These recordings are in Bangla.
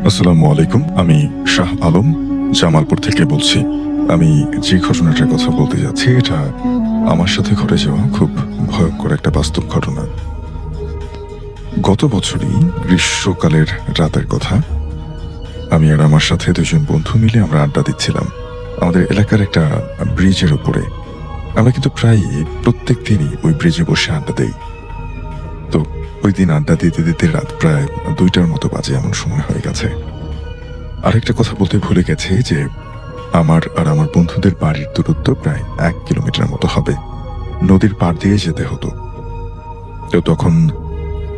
আসসালামু আলাইকুম। আমি শাহ আলম জামালপুর থেকে বলছি। আমি যে ঘটনাটার কথা বলতে যাচ্ছি এটা আমার সাথে ঘটে যাওয়া খুব ভয়ঙ্কর একটা বাস্তব ঘটনা। গত বছরই গ্রীষ্মকালের রাতের কথা। আমি আর আমার সাথে দুজন বন্ধু মিলে আমরা আড্ডা দিচ্ছিলাম আমাদের এলাকার একটা ব্রিজের উপরে। আমরা কিন্তু প্রায় প্রত্যেক দিনই ওই ব্রিজে বসে আড্ডা দেই। তো ওই দিন আড্ডা দিতে দিতে রাত প্রায় 2টার মতো বাজে, এমন সময় হয়ে গেছে। আরেকটা কথা বলতে ভুলে গেছি যে আমার আর আমার বন্ধুদের বাড়ির দূরত্ব প্রায় 1 কিলোমিটার মতো হবে। নদীর পাড় দিয়ে যেতে হতো। তো তখন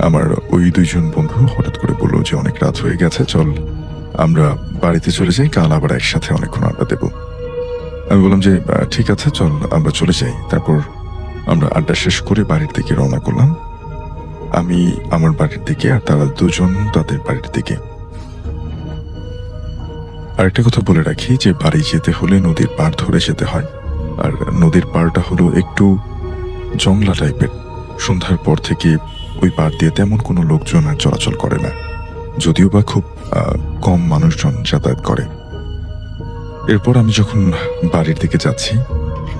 আমার ওই দুইজন বন্ধু হঠাৎ করে বলল যে অনেক রাত হয়ে গেছে, চল আমরা বাড়িতে চলে যাই, কাল আবার একসাথে অনেকক্ষণ আড্ডা দেব। আমি বললাম যে ঠিক আছে, চল আমরা চলে যাই। তারপর আমরা আড্ডা শেষ করে বাড়ির দিকে রওনা করলাম। আমি আমার বাড়ির দিকে আর তারা দুজন তাদের বাড়ির দিকে। আরেকটা কথা বলে রাখি যে বাড়ি যেতে হলে নদীর পাড় ধরে যেতে হয়। আর নদীর পাড়টা হলো একটু জংলা টাইপের। সন্ধ্যার পর থেকে ওই পাড় দিয়ে তেমন কোনো লোকজন আর চলাচল করে না, যদিও বা খুব কম মানুষজন যাতায়াত করে। এরপর আমি যখন বাড়ির দিকে যাচ্ছি,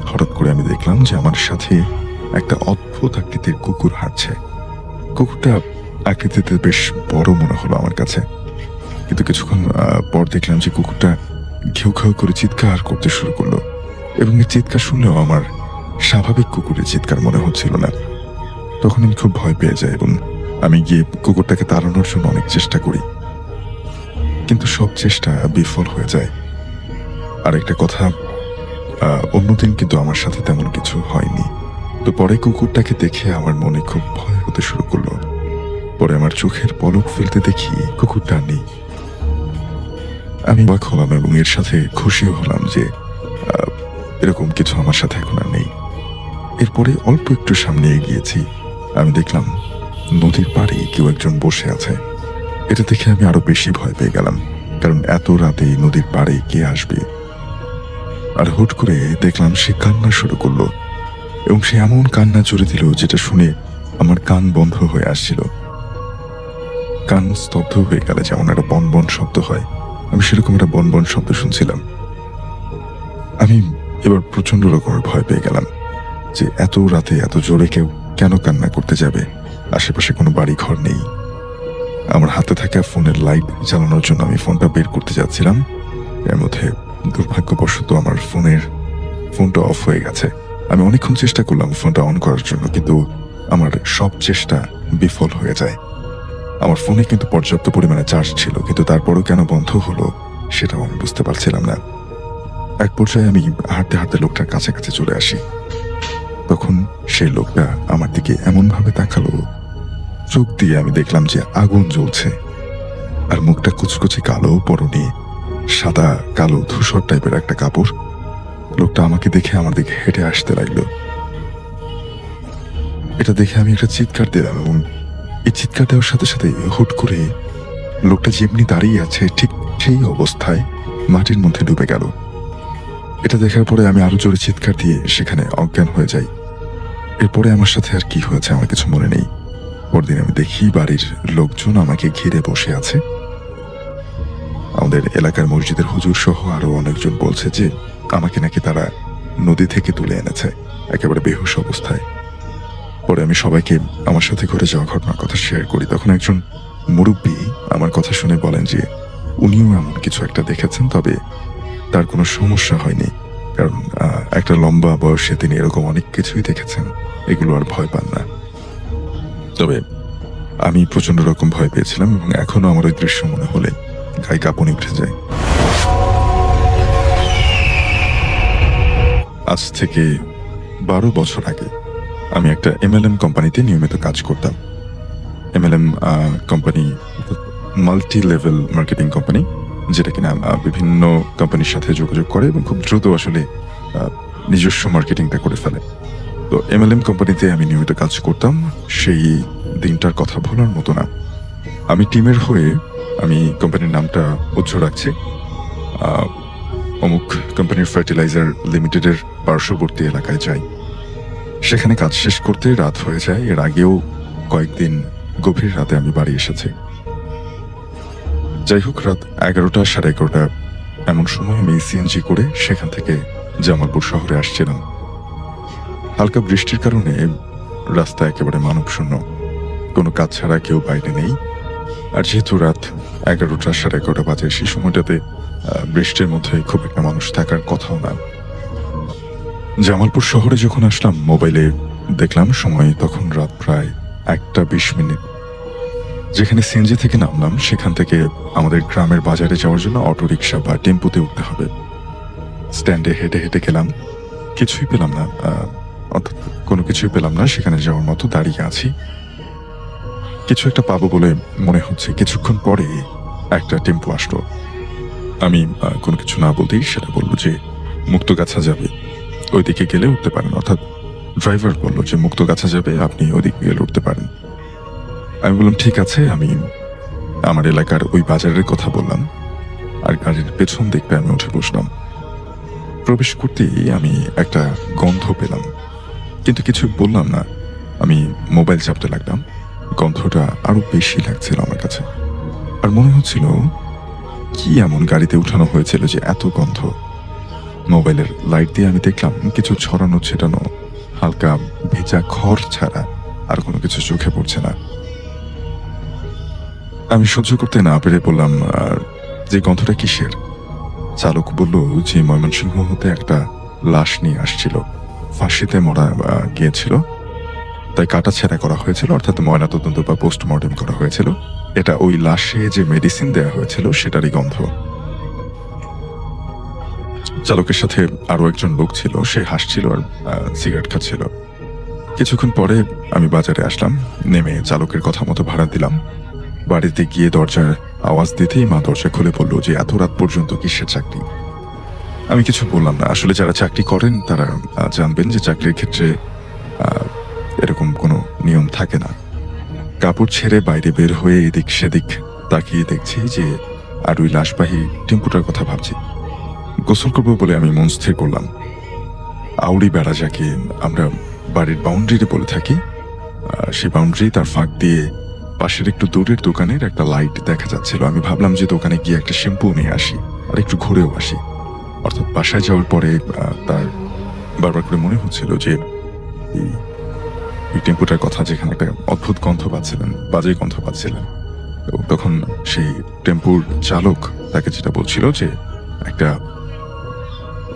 হঠাৎ করে আমি দেখলাম যে আমার সাথে একটা অদ্ভুত আকৃতির কুকুর হাঁটছে। কুকুরটা আকৃতিতে বেশ বড় মনে হলো আমার কাছে, কিন্তু কিছুক্ষণ পর দেখলাম যে কুকুরটা ঘেউ ঘেউ করে চিৎকার করতে শুরু করলো, এবং এই চিৎকার শুনলেও আমার স্বাভাবিক কুকুরের চিৎকার মনে হচ্ছিল না। তখন আমি খুব ভয় পেয়ে যাই এবং আমি গিয়ে কুকুরটাকে তাড়ানোর জন্য অনেক চেষ্টা করি, কিন্তু সব চেষ্টা বিফল হয়ে যায়। আর একটা কথা, অন্যদিন কিন্তু আমার সাথে তেমন কিছু হয়নি। তো পরে কুকুরটাকে দেখে আমার মনে খুব ভয় হতে শুরু করলো। পরে আমার চোখের পলক ফেলতে দেখি কুকুরটা নেই। আমি অবাক হলাম এবং এর সাথে খুশিও হলাম যে এরকম কিছু আমার সাথে এখন আর নেই। এরপরে অল্প একটু সামনে এগিয়েছি, আমি দেখলাম নদীর পাড়ে কেউ একজন বসে আছে। এটা দেখে আমি আরো বেশি ভয় পেয়ে গেলাম, কারণ এত রাতে নদীর পাড়ে কে আসবে। আর হুট করে দেখলাম সে কান্না শুরু করলো, এবং সে এমন কান্না জুড়ে দিল যেটা শুনে আমার কান বন্ধ হয়ে আসছিল। কান স্তব্ধ হয়ে গেলে যেমন একটা বন বন শব্দ হয়, আমি সেরকম একটা বন বন শব্দ শুনছিলাম। আমি এবার প্রচন্ড রকমের ভয় পেয়ে গেলাম যে এত রাতে এত জোরে কেউ কেন কান্না করতে যাবে। আশেপাশে কোনো বাড়ি ঘর নেই। আমার হাতে থাকা ফোনের লাইট জ্বালানোর জন্য আমি ফোনটা বের করতে যাচ্ছিলাম, এর মধ্যে দুর্ভাগ্যবশত আমার ফোনটা অফ হয়ে গেছে। আমি অনেকক্ষণ চেষ্টা করলাম ফোনটা অন করার জন্য, কিন্তু আমার সব চেষ্টা বিফল হয়ে যায়। আমার ফোনে কিন্তু পর্যাপ্ত পরিমাণে চার্জ ছিল, কিন্তু তারপরও কেন বন্ধ হলো সেটাও আমি বুঝতে পারছিলাম না। এক পর্যায়ে আমি হাঁটতে হাঁটতে লোকটার কাছাকাছি চলে আসি। তখন সেই লোকটা আমার দিকে এমন ভাবে তাকালো, চোখ দিয়ে আমি দেখলাম যে আগুন জ্বলছে, আর মুখটা কুচকুচে কালো, পরনে সাদা কালো ধূসর টাইপের একটা কাপড়। লোকটা আমাকে দেখে আমার দিকে হেঁটে আসতে লাগলো। এটা দেখে আমি একটা চিৎকার দিলাম, এবং এই চিৎকার দেওয়ার সাথে সাথে হুট করে লোকটা যেমনি দাঁড়িয়ে আছে ঠিক সেই অবস্থায় মাটির মধ্যে ডুবে গেল। এটা দেখার পরে আমি আরো জোরে চিৎকার দিয়ে সেখানে অজ্ঞান হয়ে যাই। এরপরে আমার সাথে আর কি হয়েছে আমার কিছু মনে নেই। পরদিন আমি দেখি বাড়ির লোকজন আমাকে ঘিরে বসে আছে। আমাদের এলাকার মসজিদের হুজুর সহ আরো অনেকজন বলছে যে আমাকে নাকি তারা নদী থেকে তুলে এনেছে একেবারে বেহুশ অবস্থায়। পরে আমি সবাইকে আমার সাথে ঘটে যাওয়া ঘটনার কথা শেয়ার করি। তখন একজন মুরব্বী আমার কথা শুনে বলেন যে উনিও এমন কিছু একটা দেখেছেন, তবে তার কোনো সমস্যা হয়নি, কারণ একটা লম্বা বয়সে তিনি এরকম অনেক কিছুই দেখেছেন, এগুলো আর ভয় পান না। তবে আমি প্রচন্ড রকম ভয় পেয়েছিলাম, এবং এখনো আমার ওই দৃশ্য মনে হলে গায়ে কাঁপুনি উঠে যায়। আজ থেকে 12 বছর আগে আমি একটা MLM কোম্পানিতে নিয়মিত কাজ করতাম। MLM company multi level marketing company, যেটা কিনা বিভিন্ন কোম্পানির সাথে যোগাযোগ করে এবং খুব দ্রুত আসলে নিজস্ব মার্কেটিংটা করে ফেলে। তো MLM কোম্পানিতে আমি নিয়মিত কাজ করতাম। সেই দিনটার কথা ভোলার মতো না। আমি টিমের হয়ে আমি কোম্পানির নামটা উজ্জ্বল রাখছি, অমুক কোম্পানির ফার্টিলাইজার লিমিটেডের পার্শ্ববর্তী এলাকায় যাই। সেখানে কাজ শেষ করতে রাত হয়ে যায়। এর আগেও কয়েকদিন গভীর রাতে আমি বাড়ি এসেছি। যাই হোক, রাত 11টা 11:30 এমন সময় আমি সিএনজি করে সেখান থেকে জামালপুর শহরে আসছিলাম। হালকা বৃষ্টির কারণে রাস্তা একেবারে মানবশূন্য, কোনো কাজ ছাড়া কেউ বাইরে নেই। আর যেহেতু রাত 11টা 11:30 বাজে, সেই সময়টাতে বৃষ্টির মধ্যে খুব একটা মানুষ থাকার কথাও না। জামালপুর শহরে যখন আসলাম, মোবাইলে দেখলাম সময় তখন রাত প্রায় 1:20। যেখানে সিএনজি থেকে নামলাম সেখান থেকে আমাদের গ্রামের বাজারে যাওয়ার জন্য অটোরিকশা বা টেম্পুতে উঠতে হবে। স্ট্যান্ডে হেঁটে হেঁটে গেলাম, কিছুই পেলাম না, অর্থাৎ কোনো কিছুই পেলাম না। সেখানে যাওয়ার মতো দাঁড়িয়ে আছি, কিছু একটা পাবো বলে মনে হচ্ছে। কিছুক্ষণ পরে একটা টেম্পু আসলো। আমি কোনো কিছু না বলতেই সেটা বললো যে মুক্তগাছা যাবে, ওইদিকে গেলে উঠতে পারেন। অর্থাৎ ড্রাইভার বললো যে মুক্তগাছা যাবে, আপনি ওইদিকে গেলে উঠতে পারেন। আমি বললাম ঠিক আছে। আমি আমার এলাকার ওই বাজারের কথা বললাম, আর গাড়ির পেছন দিকটা আমি উঠে বসলাম। প্রবেশ করতেই আমি একটা গন্ধ পেলাম, কিন্তু কিছু বললাম না। আমি মোবাইল চাপতে লাগলাম। গন্ধটা আরো বেশি লাগছিল আমার কাছে, আর মনে হচ্ছিল কি এমন গাড়িতে উঠানো হয়েছিল যে এত গন্ধ। মোবাইলের লাইট দিয়ে আমি দেখলাম কিছু ছড়ানো ছেটানো হালকা ভেজা খড় ছাড়া আর কোনো কিছু চোখে পড়ছে না। আমি সহ্য করতে না পেরে বললাম, আর যে গন্ধটা কিসের? চালক বলল যে ময়মনসিংহ হতে একটা লাশ নিয়ে আসছিল, ফাঁসিতে মরা গিয়েছিল, তাই কাটা ছেঁড়া করা হয়েছিল, অর্থাৎ ময়নাতদন্ত বা পোস্টমর্টেম করা হয়েছিল। এটা ওই লাশে যে মেডিসিন দেয়া হয়েছিল সেটারই গন্ধ। চালকের সাথে আরো একজন লোক ছিল, সে হাসছিল আর সিগারেট খাচ্ছিল। কিছুক্ষণ পরে আমি বাজারে আসলাম, নেমে চালকের কথা মতো ভাড়া দিলাম। বাড়িতে গিয়ে দরজার আওয়াজ দিতেই মা দরজা খুলে বলল যে এত রাত পর্যন্ত কিসের চাকরি? আমি কিছু বললাম না। আসলে যারা চাকরি করেন তারা জানবেন যে চাকরির ক্ষেত্রে এরকম কোনো নিয়ম থাকে না। কাপড় ছেড়ে বাইরে বের হয়ে এদিক সেদিক তাকিয়ে দেখছি যে আর ওই লাশবাহী টেম্পুটার কথা ভাবছি। গোসল করবো বলে আমি মন স্থির করলাম। আউড়ি বেড়া যাকে আমরা বাড়ির বাউন্ডারি বলে থাকি, সেই বাউন্ডারি তার ফাঁক দিয়ে পাশের একটু দূরের দোকানের একটা লাইট দেখা যাচ্ছিল। আমি ভাবলাম যে দোকানে গিয়ে একটা শ্যাম্পু নিয়ে আসি আর একটু ঘুরেও আসি। অর্থাৎ বাসায় যাওয়ার পরে তার বারবার করে মনে হচ্ছিল যে এই টেম্পুটার কথা, যেখানে একটা অদ্ভুত গন্ধ পাচ্ছিলেন, বাজে গন্ধ পাচ্ছিলেন। এবং তখন সেই টেম্পুর চালক তাকে যেটা বলছিল যে একটা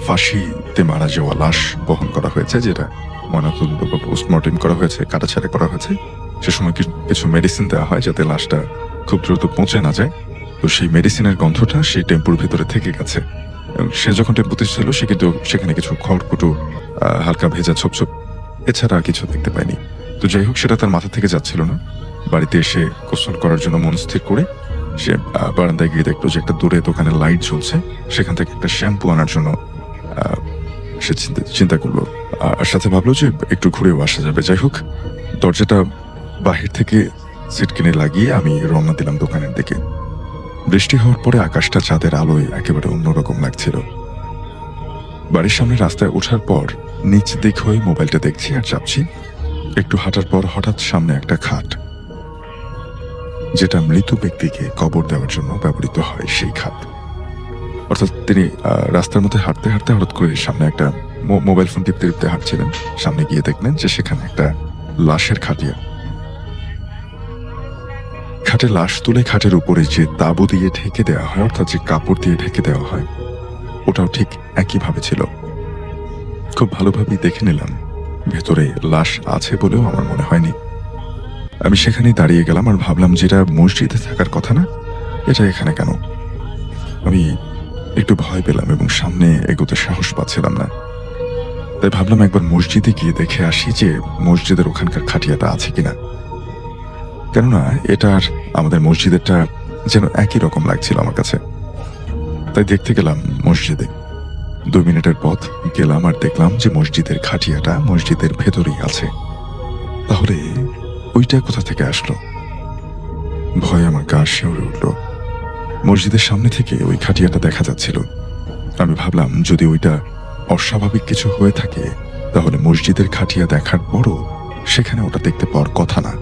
ফাঁসিতে মারা যাওয়া লাশ বহন করা হয়েছে, যেটা ময়নাতদন্ত বা পোস্টমর্টেম করা হয়েছে, কাটাছাড়া করা হয়েছে। সে সময় কিছু মেডিসিন দেওয়া হয় যাতে লাশটা খুব দ্রুত পৌঁছে না যায়। তো সেই মেডিসিনের গন্ধটা সেই টেম্পুর ভিতরে থেকে গেছে। এবং সে যখন টেম্পুতে ছিল সে কিন্তু সেখানে কিছু খড়কুটো, হালকা ভেজা ছোপ এছাড়া কিছু দেখতে পায়নি। তো যাই হোক, সেটা তার মাথা থেকে যাচ্ছিল না। বাড়িতে এসে গোসল করার জন্য মন স্থির করে সে বারান্দায় গিয়ে দেখলো যে একটা দূরে দোকানে লাইট জ্বলছে, সেখান থেকে একটা শ্যাম্পু আনার জন্য সে চিন্তা করলো। আর সাথে ভাবলো যে একটু ঘুরেও আসা যাবে। যাই হোক, দরজাটা বাহির থেকে সিট কিনে লাগিয়ে আমি রওনা দিলাম দোকানের দিকে। বৃষ্টি হওয়ার পরে আকাশটা চাঁদের আলোয় একেবারে অন্যরকম লাগছিল। বাড়ির সামনে রাস্তায় ওঠার পর নিচ দিক হয়ে মোবাইলটা দেখছি আর চাপছি। একটু হাঁটার পর হঠাৎ সামনে একটা খাট, যেটা মৃত ব্যক্তিকে কবর দেওয়ার জন্য ব্যবহৃত হয়, সেই খাট। অর্থাৎ তিনি রাস্তার মধ্যে হাঁটতে হাঁটতে হঠাৎ করে সামনে একটা মোবাইল ফোন টিপতে টিপতে হাঁটছিলেন। সামনে গিয়ে দেখলেন যে সেখানে একটা লাশের খাটিয়া। খাটে লাশ তুলে খাটের উপরে যে তাঁবু দিয়ে ঢেকে দেওয়া হয়, অর্থাৎ যে কাপড় দিয়ে ঢেকে দেওয়া হয়, ওটাও ঠিক একইভাবে ছিল। খুব ভালোভাবেই দেখে নিলাম, ভেতরে লাশ আছে বলেও আমার মনে হয়নি। আমি সেখানেই দাঁড়িয়ে গেলাম আর ভাবলাম, যেটা মসজিদে থাকার কথা না, এটা এখানে কেন? আমি একটু ভয় পেলাম এবং সামনে এগোতে সাহস পাচ্ছিলাম না। তাই ভাবলাম একবার মসজিদে গিয়ে দেখে আসি যে মসজিদের ওখানকার খাটিয়াটা আছে কিনা। কেননা এটা আর আমাদের মসজিদেরটা যেন একই রকম লাগছিল আমার কাছে। তাই দেখতে গেলাম মসজিদে। 2 মিনিটের পথ গেলাম আর দেখলাম যে মসজিদের খাটিয়াটা মসজিদের ভেতরেই আছে। তাহলে ওইটা কোথা থেকে আসলো? ভয়ে আমার গা শিউরে উঠল। মসজিদের সামনে থেকে ওই খাটিয়াটা দেখা যাচ্ছিল। আমি ভাবলাম, যদি ওইটা অস্বাভাবিক কিছু হয়ে থাকে তাহলে মসজিদের খাটিয়া দেখার পরও সেখানে ওটা দেখতে পাওয়ার কথা না,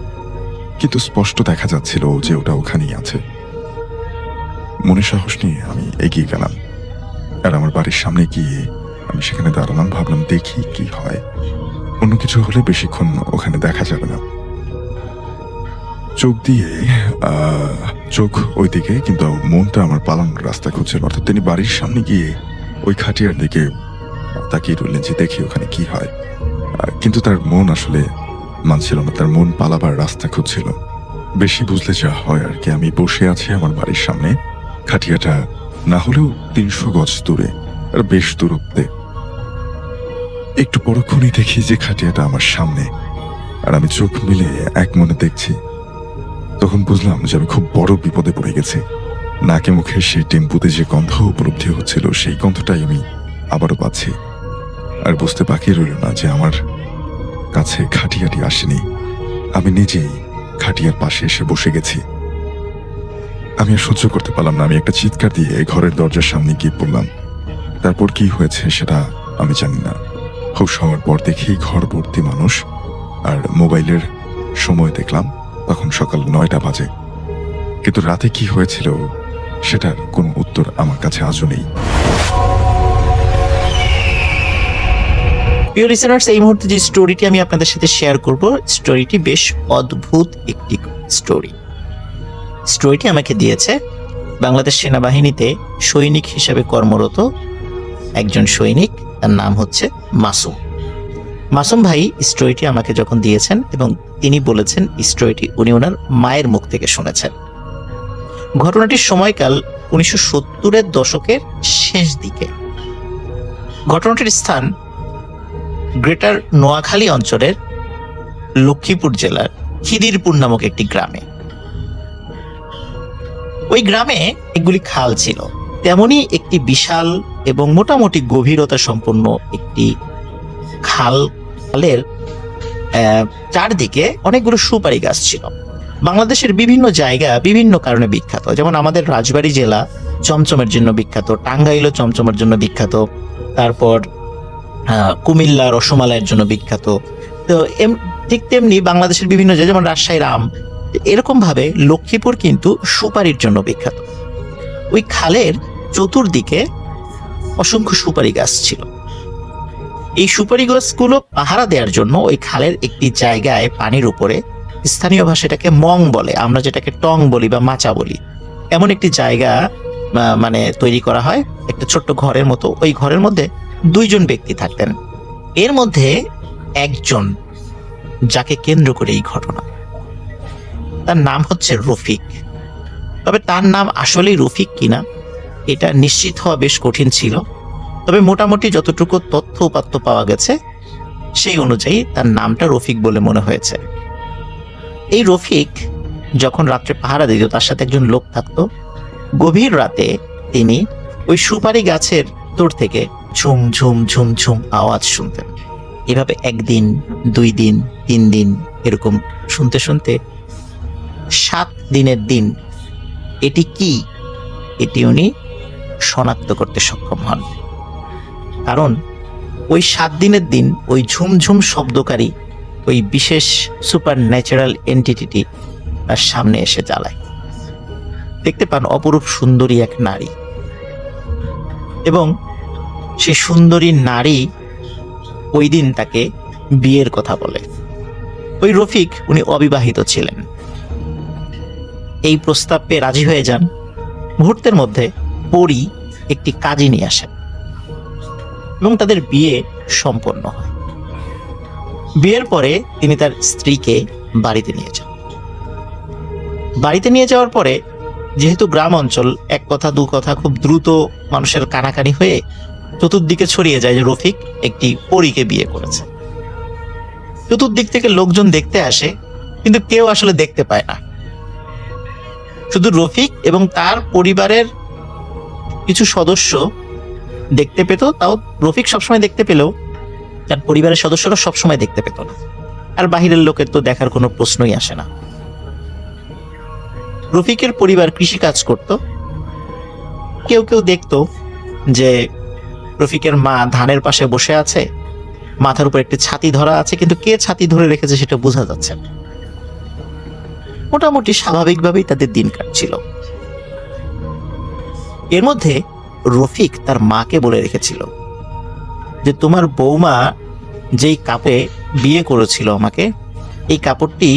কিন্তু স্পষ্ট দেখা যাচ্ছিল যে ওটা ওখানেই আছে। মনে সাহস নিয়ে আমি এগিয়ে গেলাম, আর আমার বাড়ির সামনে গিয়ে আমি সেখানে দাঁড়ালাম। ভাবলাম দেখি কি হয়, অন্য কিছু হলে বেশিক্ষণ ওখানে দেখা যাবে না। চোখ দিয়ে চোখ ওইদিকে, কিন্তু মনটা আমার পালানোর রাস্তা খুঁজছিল। অর্থাৎ তিনি বাড়ির সামনে গিয়ে ওই খাটিয়ার দিকে তাকিয়ে রইলেন যে দেখি ওখানে কি হয়, কিন্তু তার মন আসলে মানছিল না, তার মন পালাবার রাস্তা খুঁজছিল। বেশি বুঝলে যা হয় আর কি। আমি বসে আছি আমার বাড়ির সামনে, খাটিয়াটা না হলেও 300 গজ দূরে, আর বেশ দূরত্বে। একটু পরক্ষণেই দেখি যে খাটিয়াটা আমার সামনে, আর আমি চোখ মিলে এক মনে দেখছি। তখন বুঝলাম যে আমি খুব বড় বিপদে পড়ে গেছি। নাকে মুখে সেই টেম্পুতে যে গন্ধ উপলব্ধি হচ্ছিল, সেই গন্ধটাই আমি আবারও পাচ্ছি। আর বুঝতে বাকি রইল না যে আমার কাছে খাটিয়াটি আসেনি, আমি নিজেই খাটিয়ার পাশে এসে বসে গেছি। আমি আর সহ্য করতে পারলাম না, আমি একটা চিৎকার দিয়ে ঘরের দরজার সামনে গিয়ে পড়লাম। তারপর কি হয়েছে সেটা আমি জানি না। হুঁশ হওয়ার পর দেখি ঘর ভর্তি মানুষ, আর মোবাইলের সময় দেখলাম তখন সকাল 9টা বাজে। কিন্তু রাতে কি হয়েছিল সেটার কোনো উত্তর আমার কাছে আজও নেই। প্রিয় লিসেনার্স, এই মুহূর্তে যে স্টোরিটি আমি আপনাদের সাথে শেয়ার করব, স্টোরিটি বেশ অদ্ভুত একটি স্টোরিটি আমাকে দিয়েছে বাংলাদেশ সেনাবাহিনীতে সৈনিক হিসেবে কর্মরত একজন সৈনিক, তার নাম হচ্ছে মাসুম। মাসুম ভাই স্টোরিটি আমাকে যখন দিয়েছেন, এবং তিনি বলেছেন স্টোরিটি উনি ওনার মায়ের মুখ থেকে শুনেছেন। ঘটনাটির সময়কাল 1970-এর দশকের শেষ দিকে। ঘটনাটির স্থান গ্রেটার নোয়াখালী অঞ্চলের লক্ষ্মীপুর জেলার খিদিরপুর নামক একটি গ্রামে। ওই গ্রামে অনেকগুলি খাল ছিল, তেমনি একটি বিশাল এবং মোটামুটি গভীরতা সম্পন্ন একটি খালের চারদিকে অনেকগুলো সুপারি গাছ ছিল। বাংলাদেশের বিভিন্ন জায়গা বিভিন্ন কারণে বিখ্যাত, যেমন আমাদের রাজবাড়ী জেলা চমচমের জন্য বিখ্যাত, টাঙ্গাইলও চমচমের জন্য বিখ্যাত, তারপর কুমিল্লা রসমালাইয়ের জন্য বিখ্যাত। তো ঠিক তেমনি বাংলাদেশের বিভিন্ন জায়গা, যেমন রাজশাহীর আম, এরকম ভাবে লক্ষ্মীপুর কিন্তু সুপারির জন্য বিখ্যাত। ওই খালের চতুর্দিকে অসংখ্য সুপারি গাছ ছিল। এই সুপারি গাছগুলো পাহারা দেওয়ার জন্য ওই খালের একটি জায়গায় পানির উপরে, স্থানীয় ভাষাটাকে মং বলে, আমরা যেটাকে টং বলি বা মাচা বলি, এমন একটি জায়গা মানে তৈরি করা হয়, একটা ছোট্ট ঘরের মতো। ওই ঘরের মধ্যে 2 জন ব্যক্তি থাকতেন। এর মধ্যে একজন, যাকে কেন্দ্র করে এই ঘটনা, তার নাম হচ্ছে রফিক। তবে তার নাম আসলেই রফিক কিনা এটা নিশ্চিত হওয়া বেশ কঠিন ছিল। তবে মোটামুটি যতটুকু তথ্য উপাত্ত পাওয়া গেছে সেই অনুযায়ী তার নামটা রফিক বলে মনে হয়েছে। এই রফিক যখন রাত্রে পাহারা দিত, তার সাথে একজন লোক থাকতো। গভীর রাতে তিনি ওই সুপারি গাছের দূর থেকে ঝুম ঝুম ঝুম ঝুম আওয়াজ শুনতেন। এভাবে 1 দিন 2 দিন 3 দিন এরকম শুনতে শুনতে 7 দিনের দিন এটি কি, এটি উনি শনাক্ত করতে সক্ষম হন। কারণ ওই 7 দিনের দিন ওই ঝুমঝুম শব্দকারী ওই বিশেষ সুপার ন্যাচারাল এন্টিটিটি তার সামনে এসে জ্বালায়। দেখতে পান অপরূপ সুন্দরী এক নারী, এবং সেই সুন্দরী নারী ওই দিন তাকে বিয়ের কথা বলে। ওই রফিক উনি অবিবাহিত ছিলেন। এই প্রস্তাব পেয়ে রাজি হয়ে যান। মুহূর্তের মধ্যে পরী একটি কাজী নিয়ে আসেন এবং তাদের বিয়ে সম্পন্ন হয়। বিয়ের পরে তিনি তার স্ত্রীকে বাড়িতে নিয়ে যান। বাড়িতে নিয়ে যাওয়ার পরে, যেহেতু গ্রাম অঞ্চল, 1 কথা 2 কথা খুব দ্রুত মানুষের কানাকানি হয়ে চতুর্দিকে ছড়িয়ে যায় যে রফিক একটি পরীকে বিয়ে করেছে। চতুর্দিক থেকে লোকজন দেখতে আসে, কিন্তু কেউ আসলে দেখতে পায় না। শুধু রফিক এবং তার পরিবারের কিছু সদস্য দেখতে পেত। তাও রফিক সবসময় দেখতে পেলেও তার পরিবারের সদস্যরা সবসময় দেখতে পেত না। আর বাহিরের লোকের তো দেখার কোনো প্রশ্নই আসে না। রফিকের পরিবার কৃষি কাজ করত। কেউ কেউ দেখতো যে রফিকের মা ধানের পাশে বসে আছে, মাথার উপর একটি ছাতি ধরা আছে, কিন্তু কে ছাতি ধরে রেখেছে সেটা বোঝা যাচ্ছে না। মোটামুটি স্বাভাবিকভাবেই তাদের দিন কাটছিল। এর মধ্যে রফিক তার মাকে বলে রেখেছিল যে তোমার বৌমা যেই কাপড়ে বিয়ে করেছিল আমাকে, এই কাপড়টি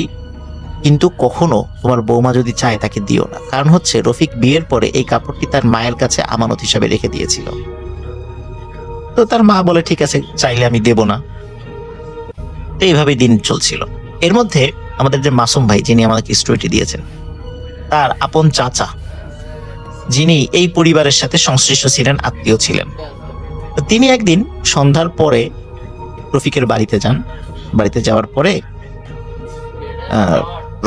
কিন্তু কখনো তোমার বৌমা যদি চায় তাকে দিও না। কারণ হচ্ছে রফিক বিয়ের পরে এই কাপড়টি তার মায়ের কাছে আমানত হিসাবে রেখে দিয়েছিল। তো তার মা বলে ঠিক আছে, চাইলে আমি দেব না। তো এইভাবে দিন চলছিল। এর মধ্যে আমাদের যে মাসুম ভাই, যিনি আমাদেরকে স্টোরিটি দিয়েছেন, তার আপন চাচা, যিনি এই পরিবারের সাথে সংশ্লিষ্ট ছিলেন, আত্মীয় ছিলেন, তো তিনি একদিন সন্ধ্যার পরে রফিকের বাড়িতে যান। বাড়িতে যাওয়ার পরে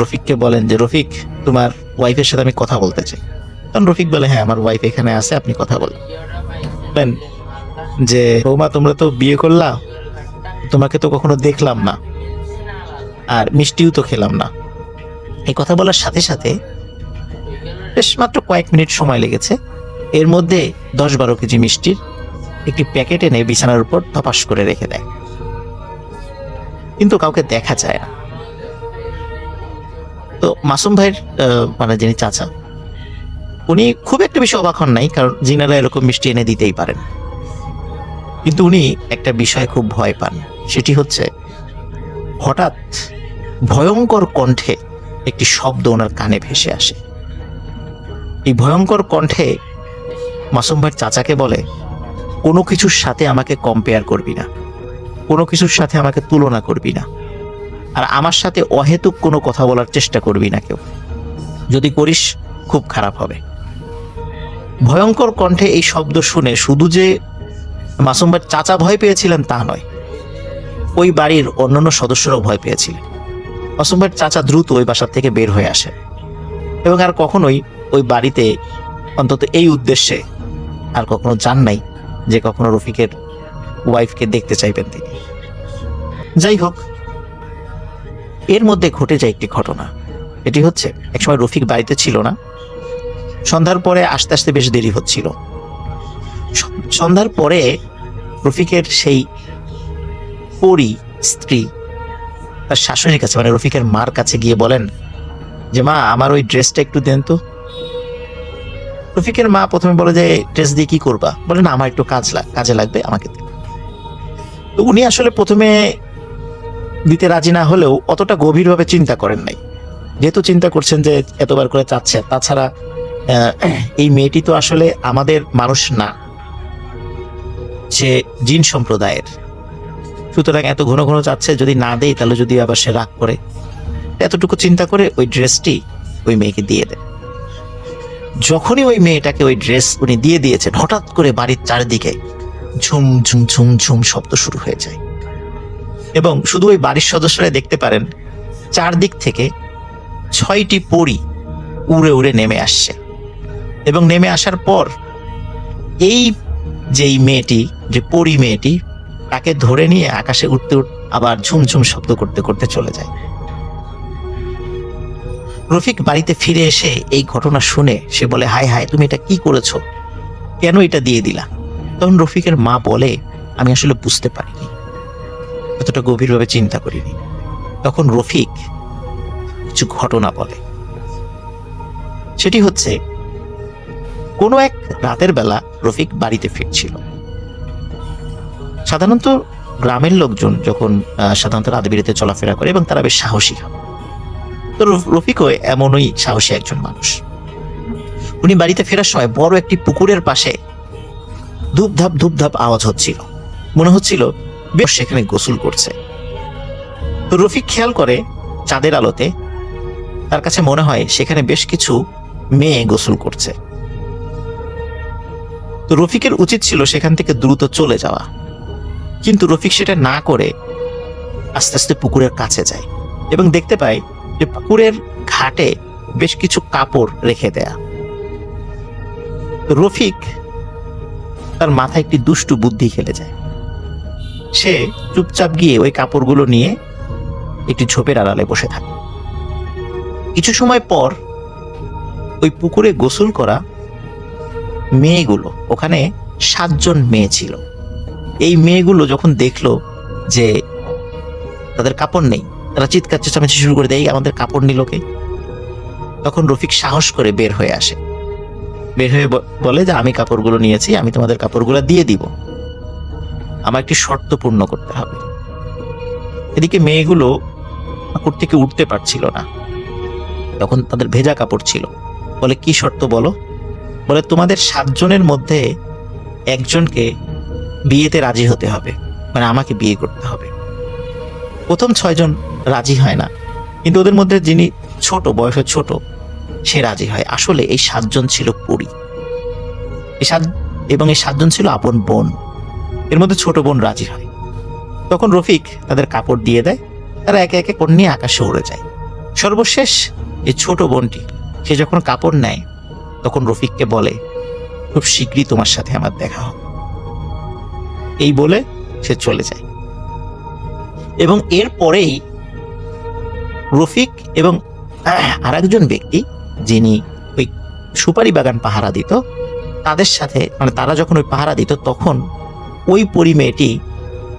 রফিককে বলেন যে রফিক, তোমার ওয়াইফের সাথে আমি কথা বলতে চাই। তখন রফিক বলে হ্যাঁ, আমার ওয়াইফ এখানে আছে, আপনি কথা বলেন। যে বৌমা, তোমরা তো বিয়ে করলা, তোমাকে তো কখনো দেখলাম না, আর মিষ্টিও তো খেলাম না। এই কথা বলার সাথে সাথে বেশ মাত্র কয়েক মিনিট সময় লেগেছে। এর মধ্যে 10-12 কেজি মিষ্টির একটি প্যাকেট এনে বিছানার উপর ধপাস করে রেখে দেয়, কিন্তু কাউকে দেখা যায় না। তো মাসুম ভাইয়ের মানে যিনি চাচা, উনি খুব একটা বেশি অবাক হন নাই, কারণ জিনারা এরকম মিষ্টি এনে দিতেই পারেন। কিন্তু উনি একটা বিষয়ে খুব ভয় পান, সেটি হচ্ছে হঠাৎ ভয়ঙ্কর কণ্ঠে একটি শব্দ ওনার কানে ভেসে আসে। এই ভয়ঙ্কর কণ্ঠে মাসুম ভাইয়ের চাচাকে বলে, কোনো কিছুর সাথে আমাকে কম্পেয়ার করবি না, কোনো কিছুর সাথে আমাকে তুলনা করবি না, আর আমার সাথে অহেতুক কোনো কথা বলার চেষ্টা করবি না কেউ, যদি করিস খুব খারাপ হবে। ভয়ঙ্কর কণ্ঠে এই শব্দ শুনে শুধু যে মাসুম ভাইয়ের চাচা ভয় পেয়েছিলেন তা নয়, ওই বাড়ির অন্যান্য সদস্যরাও ভয় পেয়েছিলেন। মাসুম ভাইয়ের চাচা দ্রুত ওই বাসার থেকে বের হয়ে আসে এবং আর কখনোই ওই বাড়িতে, অন্তত এই উদ্দেশ্যে, আর কখনো যান নাই যে কখনো রফিকের ওয়াইফকে দেখতে চাইবেন তিনি। যাই হোক, এর মধ্যে ঘটে যায় একটি ঘটনা। এটি হচ্ছে, একসময় রফিক বাড়িতে ছিল না। সন্ধ্যার পরে আস্তে আস্তে বেশ দেরি হচ্ছিল। সন্ধ্যার পরে রফিকের সেই পরী স্ত্রী তার শাশুড়ির কাছে, মানে রফিকের মার কাছে গিয়ে বলেন যে মা, আমার ওই ড্রেসটা একটু দেন তো। রফিকের মা প্রথমে বলে যে ড্রেস দিয়ে কি করবা? বলে না, আমার একটু কাজে লাগবে, আমাকে দিন। তো উনি আসলে প্রথমে দিতে রাজি না হলেও অতটা গভীরভাবে চিন্তা করেন নাই, যেহেতু চিন্তা করছেন যে এতবার করে চাচ্ছে। তাছাড়া এই মেয়েটি তো আসলে আমাদের মানুষ না, সে জিন সম্প্রদায়ের, সুতরাং এত ঘন ঘন চাচ্ছে, যদি না দেই তাহলে যদি আবার সে রাগ করে। এতটুকু চিন্তা করে ওই ড্রেসটি ওই মেয়েকে দিয়ে দেন। যখনই ওই মেয়েটাকে ওই ড্রেস উনি দিয়ে দিয়েছেন, হঠাৎ করে বাড়ির চারিদিকে ঝুম ঝুম ঝুম ঝুম শব্দ শুরু হয়ে যায় এবং শুধু ওই বাড়ির সদস্যরা দেখতে পারেন চারদিক থেকে 6টি পরী উড়ে উড়ে নেমে আসছে। এবং নেমে আসার পর এই যেই মেয়েটি, যে পরী মেয়েটি, তাকে ধরে নিয়ে আকাশে উঠতে উঠতে আবার ঝুমঝুম শব্দ করতে করতে চলে যায়। রফিক বাড়িতে ফিরে এসে এই ঘটনা শুনে সে বলে, হায় হায়, তুমি এটা কি করেছো, কেন এটা দিয়ে দিলা? তখন রফিকের মা বলে, আমি আসলে বুঝতে পারিনি, এতটা গভীরভাবে চিন্তা করিনি। তখন রফিক কিছু ঘটনা বলে। সেটি হচ্ছে, কোনো এক রাতের বেলা রফিক বাড়িতে ফিরছিল। সাধারণত গ্রামের লোকজন যখন সাধারণত রাত বিরেতে চলাফেরা করে এবং তারা বেশ সাহসী হয়, তো রফিকও এমনই সাহসী একজন মানুষ। উনি বাড়িতে ফেরার সময় বড় একটি পুকুরের পাশে ধূপধাপ ধূপধাপ আওয়াজ হচ্ছিল, মনে হচ্ছিল বেশ সেখানে গোসল করছে। তো রফিক খেয়াল করে চাঁদের আলোতে, তার কাছে মনে হয় সেখানে বেশ কিছু মেয়ে গোসল করছে। তো রফিকের উচিত ছিল সেখান থেকে দ্রুত চলে যাওয়া, কিন্তু রফিক সেটা না করে আস্তে আস্তে পুকুরের কাছে যায় এবং দেখতে পায় যে পুকুরের ঘাটে বেশ কিছু কাপড় রেখে দেয়া। রফিক তার মাথায় একটি দুষ্টু বুদ্ধি খেলে যায়। সে চুপচাপ গিয়ে ওই কাপড়গুলো নিয়ে একটি ঝোপের আড়ালে বসে থাকে। কিছু সময় পর ওই পুকুরে গোসল করা মেয়েগুলো, ওখানে 7 জন মেয়ে ছিল, এই মেয়েগুলো যখন দেখলো যে তাদের কাপড় নেই, তারা চিৎকার চেঁচামেচি শুরু করে দেয়, আমাদের কাপড় নিল কে? তখন রফিক সাহস করে বের হয়ে আসে। বের হয়ে বলে যে আমি কাপড়গুলো নিয়েছি, আমি তোমাদের কাপড়গুলো দিয়ে দিব, আমার একটি শর্ত পূর্ণ করতে হবে। এদিকে মেয়েগুলো কাপড় থেকে উঠতে পারছিল না, তখন তাদের ভেজা কাপড় ছিল। বলে কি শর্ত বলো? বলে তোমাদের 7 জনের মধ্যে একজনকে বিয়েতে রাজি হতে হবে, মানে আমাকে বিয়ে করতে হবে। প্রথম 6 জন রাজি হয় না, কিন্তু ওদের মধ্যে যিনি ছোট, বয়সে ছোট, সে রাজি হয়। আসলে এই 7 জন ছিল পরী, এবং এই 7 জন ছিল আপন বোন। এর মধ্যে ছোট বোন রাজি হয়। তখন রফিক তাদের কাপড় দিয়ে দেয়, তারা একে একে কোণ নিয়ে আকাশে উড়ে যায়। সর্বশেষ এই ছোট বোনটি, সে যখন কাপড় নেয় তখন রফিককে বলে, খুব শীঘ্রই তোমার সাথে আমার দেখা হবে। এই বলে সে চলে যায়। এবং এর পরেই রফিক এবং আরেকজন ব্যক্তি, যিনি ওই সুপারি বাগান পাহারা দিত, তাদের সাথে, মানে তারা যখন ওই পাহারা দিত, তখন ওই পরী মেয়েটি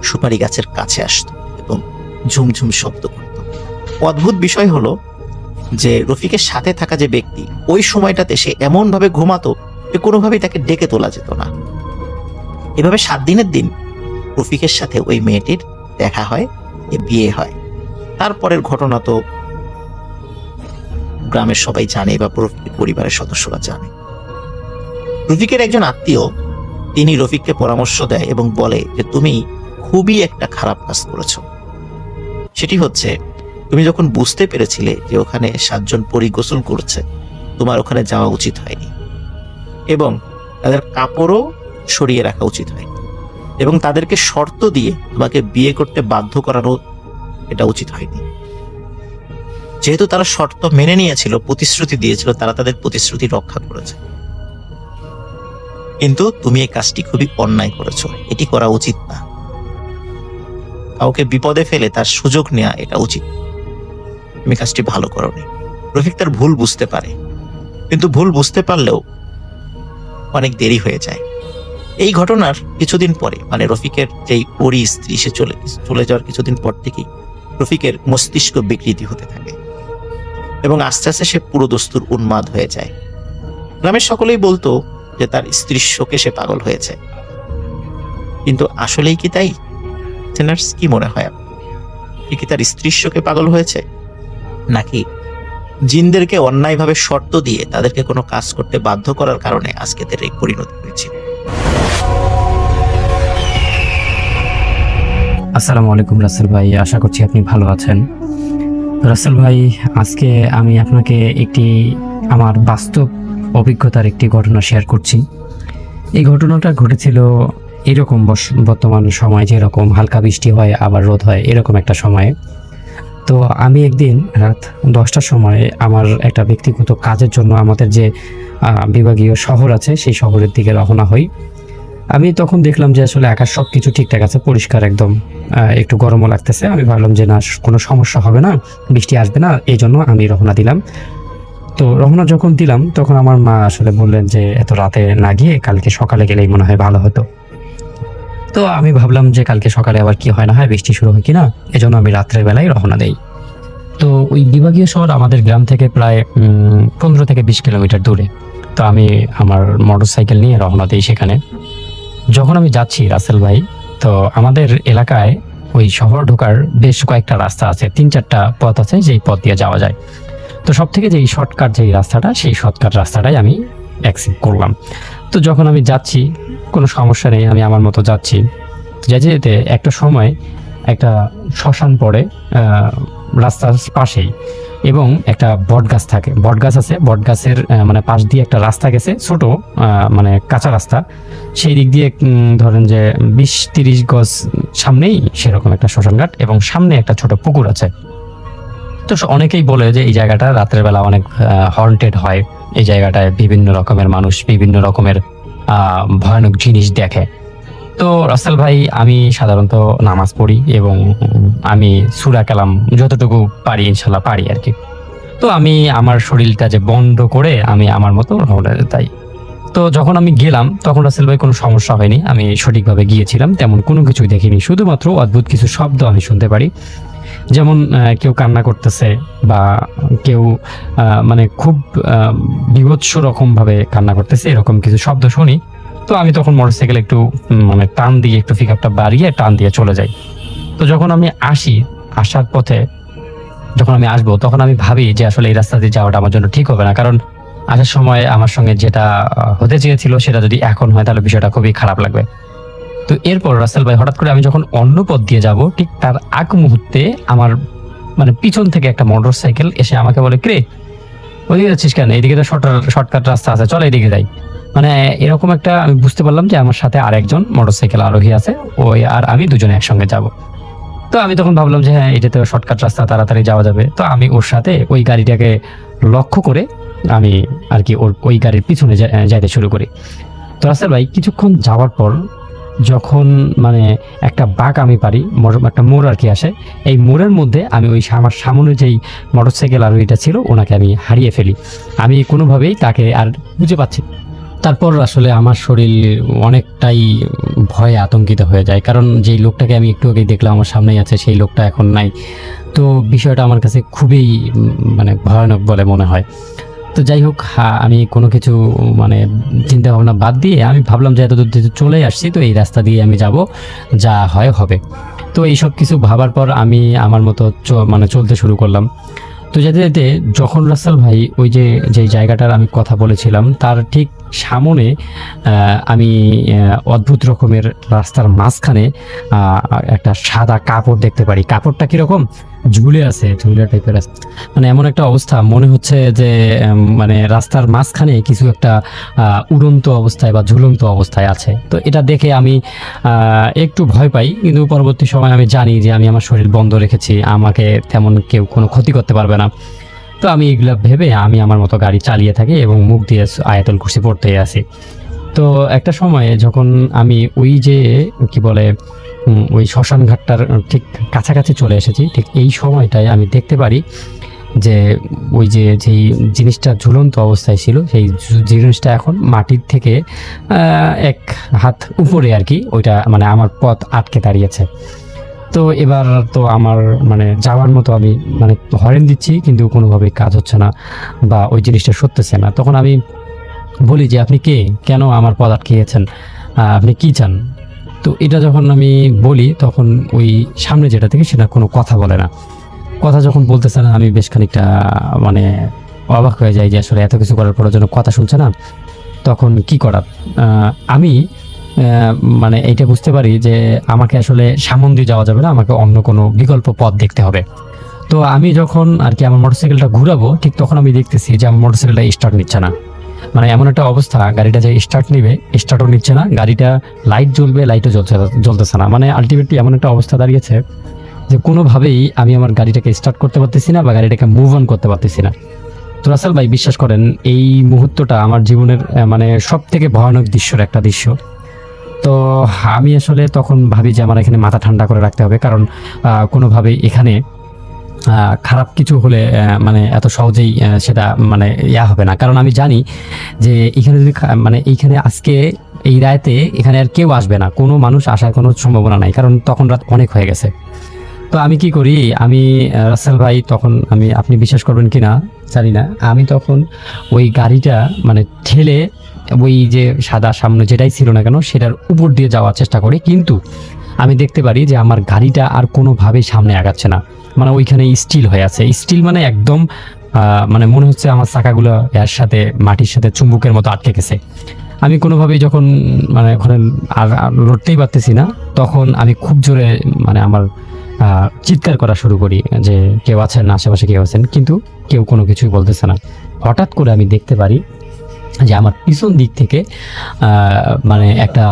সুপারি গাছের কাছে আসতো এবং ঝুমঝুম শব্দ করত। অদ্ভুত বিষয় হলো যে রফিকের সাথে থাকা যে ব্যক্তি, ওই সময়টাতে সে এমন ভাবে ঘুমাতো যে কোনোভাবেই তাকে ডেকে তোলা যেত না। এভাবে 7 দিনের দিন রফিকের সাথে ওই মেয়েটির দেখা হয়, বিয়ে হয়। তারপরের ঘটনা তো গ্রামের সবাই জানে, বা রফিকের পরিবারের সদস্যরা জানে। রফিকের একজন আত্মীয়, তিনি রফিককে পরামর্শ দেয় এবং বলে যে তুমি খুবই একটা খারাপ কাজ করেছো। সেটি হচ্ছে, তুমি যখন বুঝতে পেরেছিলে যে ওখানে 7 জন পরী গোসল করছে, তোমার ওখানে যাওয়া উচিত হয়নি, এবং তাদের কাপড়ও সরিয়ে রাখা উচিত হয়নি, এবং তাদেরকে শর্ত দিয়ে তোমাকে বিয়ে করতে বাধ্য করানো এটা উচিত হয়নি। যেহেতু তারা শর্ত মেনে নিয়েছিল, প্রতিশ্রুতি দিয়েছিল, তারা তাদের প্রতিশ্রুতি রক্ষা করেছে। কিন্তু তুমি এই কাজটি খুবই অন্যায় করেছো, এটি করা উচিত না। কাউকে বিপদে ফেলে তার সুযোগ নেওয়া এটা উচিত, তুমি কাজটি ভালো করোনি। রফিক তার ভুল বুঝতে পারে, কিন্তু ভুল বুঝতে পারলেও অনেক দেরি হয়ে যায়। এই ঘটনার কিছুদিন পরে, মানে রফিকের যেই পরী স্ত্রী, সে চলে যাওয়ার কিছুদিন পর থেকেই রফিকের মস্তিষ্ক বিকৃতি হতে থাকে, এবং আস্তে আস্তে সে পুরো দস্তুর উন্মাদ হয়ে যায়। গ্রামের সকলেই বলতো যে তার স্ত্রীর শোকে সে পাগল হয়েছে, কিন্তু আসলেই কি তাই? কি মনে হয়, কি তার স্ত্রীর শোকে পাগল হয়েছে, নাকি জিনদেরকে অন্যায়ভাবে শর্ত দিয়ে তাদেরকে কোনো কাজ করতে বাধ্য করার কারণে আজকে তার এই পরিণতি হয়েছে? আসসালামু আলাইকুম রাসেল ভাই, আশা করছি আপনি ভালো আছেন। রাসেল ভাই, আজকে আমি আপনাকে একটি আমার বাস্তব অভিজ্ঞতার একটি ঘটনা শেয়ার করছি। এই ঘটনাটা ঘটেছিল এরকম বর্তমান সময় যেরকম হালকা বৃষ্টি হয় আবার রোদ হয়, এরকম একটা সময়ে। তো আমি একদিন রাত 10টার সময় আমার একটা ব্যক্তিগত কাজের জন্য আমাদের যে বিভাগীয় শহর আছে সেই শহরের দিকে রওনা হই। আমি তখন দেখলাম যে আসলে আকাশ সব কিছু ঠিকঠাক আছে, পরিষ্কার একদম, একটু গরমও লাগতেছে। আমি ভাবলাম যে না, কোনো সমস্যা হবে না, বৃষ্টি আসবে না, এই জন্য আমি রওনা দিলাম। তো রওনা যখন দিলাম তখন আমার মা আসলে বললেন যে এত রাতে না গিয়ে কালকে সকালে গেলেই মনে হয় ভালো হতো। তো আমি ভাবলাম যে কালকে সকালে আবার কি হয় না হয়, বৃষ্টি শুরু হয় কিনা, এজন্য আমি রাত্রের বেলায় রওনা দেই। তো ওই বিভাগীয় শহর আমাদের গ্রাম থেকে প্রায় 15 থেকে 20 কিলোমিটার দূরে। তো আমি আমার মোটরসাইকেল নিয়ে রওনা দিই সেখানে। যখন আমি যাচ্ছি রাসেল ভাই, তো আমাদের এলাকায় ওই শহর ঢোকার বেশ কয়েকটা রাস্তা আছে, 3-4টা পথ আছে যেই পথ দিয়ে যাওয়া যায়। তো সব থেকে যেই শর্টকাট যেই রাস্তাটা, সেই শর্টকাট রাস্তাটাই আমি অ্যাকসেপ্ট করলাম। তো যখন আমি যাচ্ছি, কোনো সমস্যা নেই, আমি আমার মতো যাচ্ছি। যেতে যেতে একটা সময় একটা শ্মশান পড়ে রাস্তার পাশেই, এবং একটা বট গাছ থাকে, বট গাছ আছে, বট গাছের মানে পাশ দিয়ে একটা রাস্তা গেছে, ছোট মানে কাঁচা রাস্তা। সেই দিক দিয়ে ধরেন যে 20-30 গজ সামনেই সেরকম একটা শ্মশান ঘাট, এবং সামনে একটা ছোট পুকুর আছে। তো অনেকেই বলে যে এই জায়গাটা রাতের বেলা অনেক হন্টেড হয়, এই জায়গাটায় বিভিন্ন রকমের মানুষ বিভিন্ন রকমের ভয়ানক জিনিস দেখে। তো রাসেল ভাই, আমি সাধারণত নামাজ পড়ি এবং আমি সূরা কালাম যতটুকু পারি ইনশাল্লাহ পারি আর কি। তো আমি আমার শরীরটা যে বন্ধ করে আমি আমার মতো রওনা দিই। তো যখন আমি গেলাম তখন রাসেল ভাই কোনো সমস্যা হয়নি, আমি সঠিকভাবে গিয়েছিলাম, তেমন কোনো কিছুই দেখিনি, শুধুমাত্র অদ্ভুত কিছু শব্দ আমি শুনতে পারি। যেমন কেউ কান্না করতেছে বা কেউ মানে খুব বিভৎস রকম ভাবে কান্না করতেছে, এরকম কিছু শব্দ শুনি। তো আমি তখন মোটরসাইকেল একটু মানে টান দিয়ে একটু পিক আপটা বাড়িয়ে টান দিয়ে চলে যাই। তো যখন আমি আসার পথে যখন আমি আসবো, তখন আমি ভাবি যে আসলে এই রাস্তা দিয়ে যাওয়াটা আমার জন্য ঠিক হবে না, কারণ আসার সময় আমার সঙ্গে যেটা হতে চেয়েছিল সেটা যদি এখন হয় তাহলে বিষয়টা খুবই খারাপ লাগবে। তো এরপর রাসেল ভাই হঠাৎ করে আমি যখন অন্য পথ দিয়ে যাব, ঠিক তার আগ মুহূর্তে আমার মানে পিছন থেকে একটা মোটরসাইকেল এসে আমাকে বলে, কে ওইদিকে যাচ্ছিস কেন, এইদিকে তো শর্টকাট রাস্তা আছে, চল এইদিকে যাই। মানে এরকম একটা আমি বুঝতে পারলাম যে আমার সাথে আরেকজন মোটরসাইকেল আরোহী আছে, ওই আর আমি দুজনে একসঙ্গে যাব। তো আমি তখন ভাবলাম যে হ্যাঁ, এটা তো শর্টকাট রাস্তা, তাড়াতাড়ি যাওয়া যাবে। তো আমি ওর সাথে ওই গাড়িটাকে লক্ষ্য করে আমি আর কি ওই গাড়ির পিছনে যাইতে শুরু করি। তো রাসেল ভাই কিছুক্ষণ যাওয়ার পর যখন মানে একটা বাঁক আমি পারি, একটা মোড় আর কি আসে, এই মোড়ের মধ্যে আমি ওই আমার সামনে যেই মোটরসাইকেল আরোহীটা ছিল ওনাকে আমি হারিয়ে ফেলি। আমি কোনোভাবেই তাকে আর খুঁজে পাচ্ছি না। তারপর আসলে আমার শরীর অনেকটাই ভয়ে আতঙ্কিত হয়ে যায়, কারণ যেই লোকটাকে আমি একটু আগেই দেখলাম আমার সামনেই আছে, সেই লোকটা এখন নাই। তো বিষয়টা আমার কাছে খুবই মানে ভয়ানক বলে মনে হয়। তো যাই হোক, আমি কোনো কিছু মানে চিন্তা ভাবনা বাদ দিয়ে আমি ভাবলাম যে এতদূর যেহেতু চলে আসছি, তো এই রাস্তা দিয়ে আমি যাব, যা হয় হবে। তো এইসব কিছু ভাবার পর আমি আমার মতো মানে চলতে শুরু করলাম। তো যেতে যেতে যখন রাসেল ভাই ওই যে জায়গাটার আমি কথা বলেছিলাম তার ঠিক সামনে আমি অদ্ভুত রকমের রাস্তার মাঝখানে একটা সাদা কাপড় দেখতে পারি। কাপড়টা কিরকম ঝুলে আছে, ঝুলে টাইপের আছে, মানে এমন একটা অবস্থা মনে হচ্ছে যে মানে রাস্তার মাঝখানে কিছু একটা উড়ন্ত অবস্থায় বা ঝুলন্ত অবস্থায় আছে। তো এটা দেখে আমি একটু ভয় পাই, কিন্তু পরবর্তী সময় আমি জানি যে আমি আমার শরীর বন্ধ রেখেছি, আমাকে তেমন কেউ কোনো ক্ষতি করতে পারবে না। তো আমি এগুলা ভেবে আমি আমার মতো গাড়ি চালিয়ে থাকি এবং মুখ দিয়ে আয়াতুল কুরসি পড়তেই আসি। তো একটা সময়ে যখন আমি ওই যে কি বলে ওই শ্মশান ঘাটটার ঠিক কাছাকাছি চলে এসেছি, ঠিক এই সময়টায় আমি দেখতে পারি যে ওই যেই জিনিসটা ঝুলন্ত অবস্থায় ছিল সেই জিনিসটা এখন মাটির থেকে এক হাত উপরে আর কি ওইটা মানে আমার পথ আটকে দাঁড়িয়েছে। তো এবার তো আমার মানে যাওয়ার মতো আমি মানে হরেন দিচ্ছি, কিন্তু কোনোভাবেই কাজ হচ্ছে না বা ওই জিনিসটা সরতেছে না। তখন আমি বলি যে আপনি কে, কেন আমার পথ আটকিয়েছেন, আপনি কি চান? তো এটা যখন আমি বলি তখন ওই সামনে যেটা থেকে সেটা কোনো কথা বলে না। কথা যখন বলতেছে না আমি বেশ খানিকটা মানে অবাক হয়ে যাই যে আসলে এত কিছু করার পরের জন্য কথা শুনছে না। তখন কি করার, আমি মানে এইটা বুঝতে পারি যে আমাকে আসলে সামন দিয়ে যাওয়া যাবে না, আমাকে অন্য কোনো বিকল্প পথ দেখতে হবে। তো আমি যখন আর কি আমার মোটরসাইকেলটা ঘুরাবো, ঠিক তখন আমি দেখতেছি যে আমার মোটরসাইকেলটা স্টার্ট নিচ্ছে না। মানে এমন একটা অবস্থা, গাড়িটা যে স্টার্ট নিবে স্টার্টও নিচ্ছে না, গাড়িটা লাইট জ্বলবে লাইটও জ্বলতেছে না। মানে আলটিমেটলি এমন একটা অবস্থা দাঁড়িয়েছে যে কোনোভাবেই আমি আমার গাড়িটাকে স্টার্ট করতে পারতেছি না বা গাড়িটাকে মুভ অন করতে পারতেছি না। তো রাসেল ভাই বিশ্বাস করেন এই মুহূর্তটা আমার জীবনের মানে সব থেকে ভয়ানক দৃশ্যর একটা দৃশ্য। তো আমি আসলে তখন ভাবি যে আমার এখানে মাথা ঠান্ডা করে রাখতে হবে, কারণ কোনোভাবেই এখানে খারাপ কিছু হলে মানে এত সহজেই সেটা মানে হবে না। কারণ আমি জানি যে এখানে যদি মানে এইখানে আজকে এই রাতে এখানে আর কেউ আসবে না, কোনো মানুষ আসার কোনো সম্ভাবনা নাই, কারণ তখন রাত অনেক হয়ে গেছে। তো আমি কি করি, আমি রাসেল ভাই তখন আপনি বিশ্বাস করবেন কিনা জানি না, আমি তখন ওই গাড়িটা মানে ঠেলে ওই যে সাদা সামনে যেটাই ছিল না কেন সেটার উপর দিয়ে যাওয়ার চেষ্টা করি, কিন্তু আমি দেখতে পারি যে আমার গাড়িটা আর কোনোভাবেই সামনে আগাচ্ছে না। মানে ওইখানে স্টিল হয়ে আছে, স্টিল মানে একদম মানে মনে হচ্ছে আমার চাকাগুলো এর সাথে মাটির সাথে চুম্বকের মতো আটকে গেছে। আমি কোনোভাবেই যখন মানে ওখানে আর লড়তেই পারতেছি না, তখন আমি খুব জোরে মানে আমার চিৎকার করা শুরু করি যে কেউ আছেন আশেপাশে, কেউ আছেন, কিন্তু কেউ কোনো কিছুই বলতেছে না। হঠাৎ করে আমি দেখতে পারি যে আমার পিছন দিক থেকে মানে একটা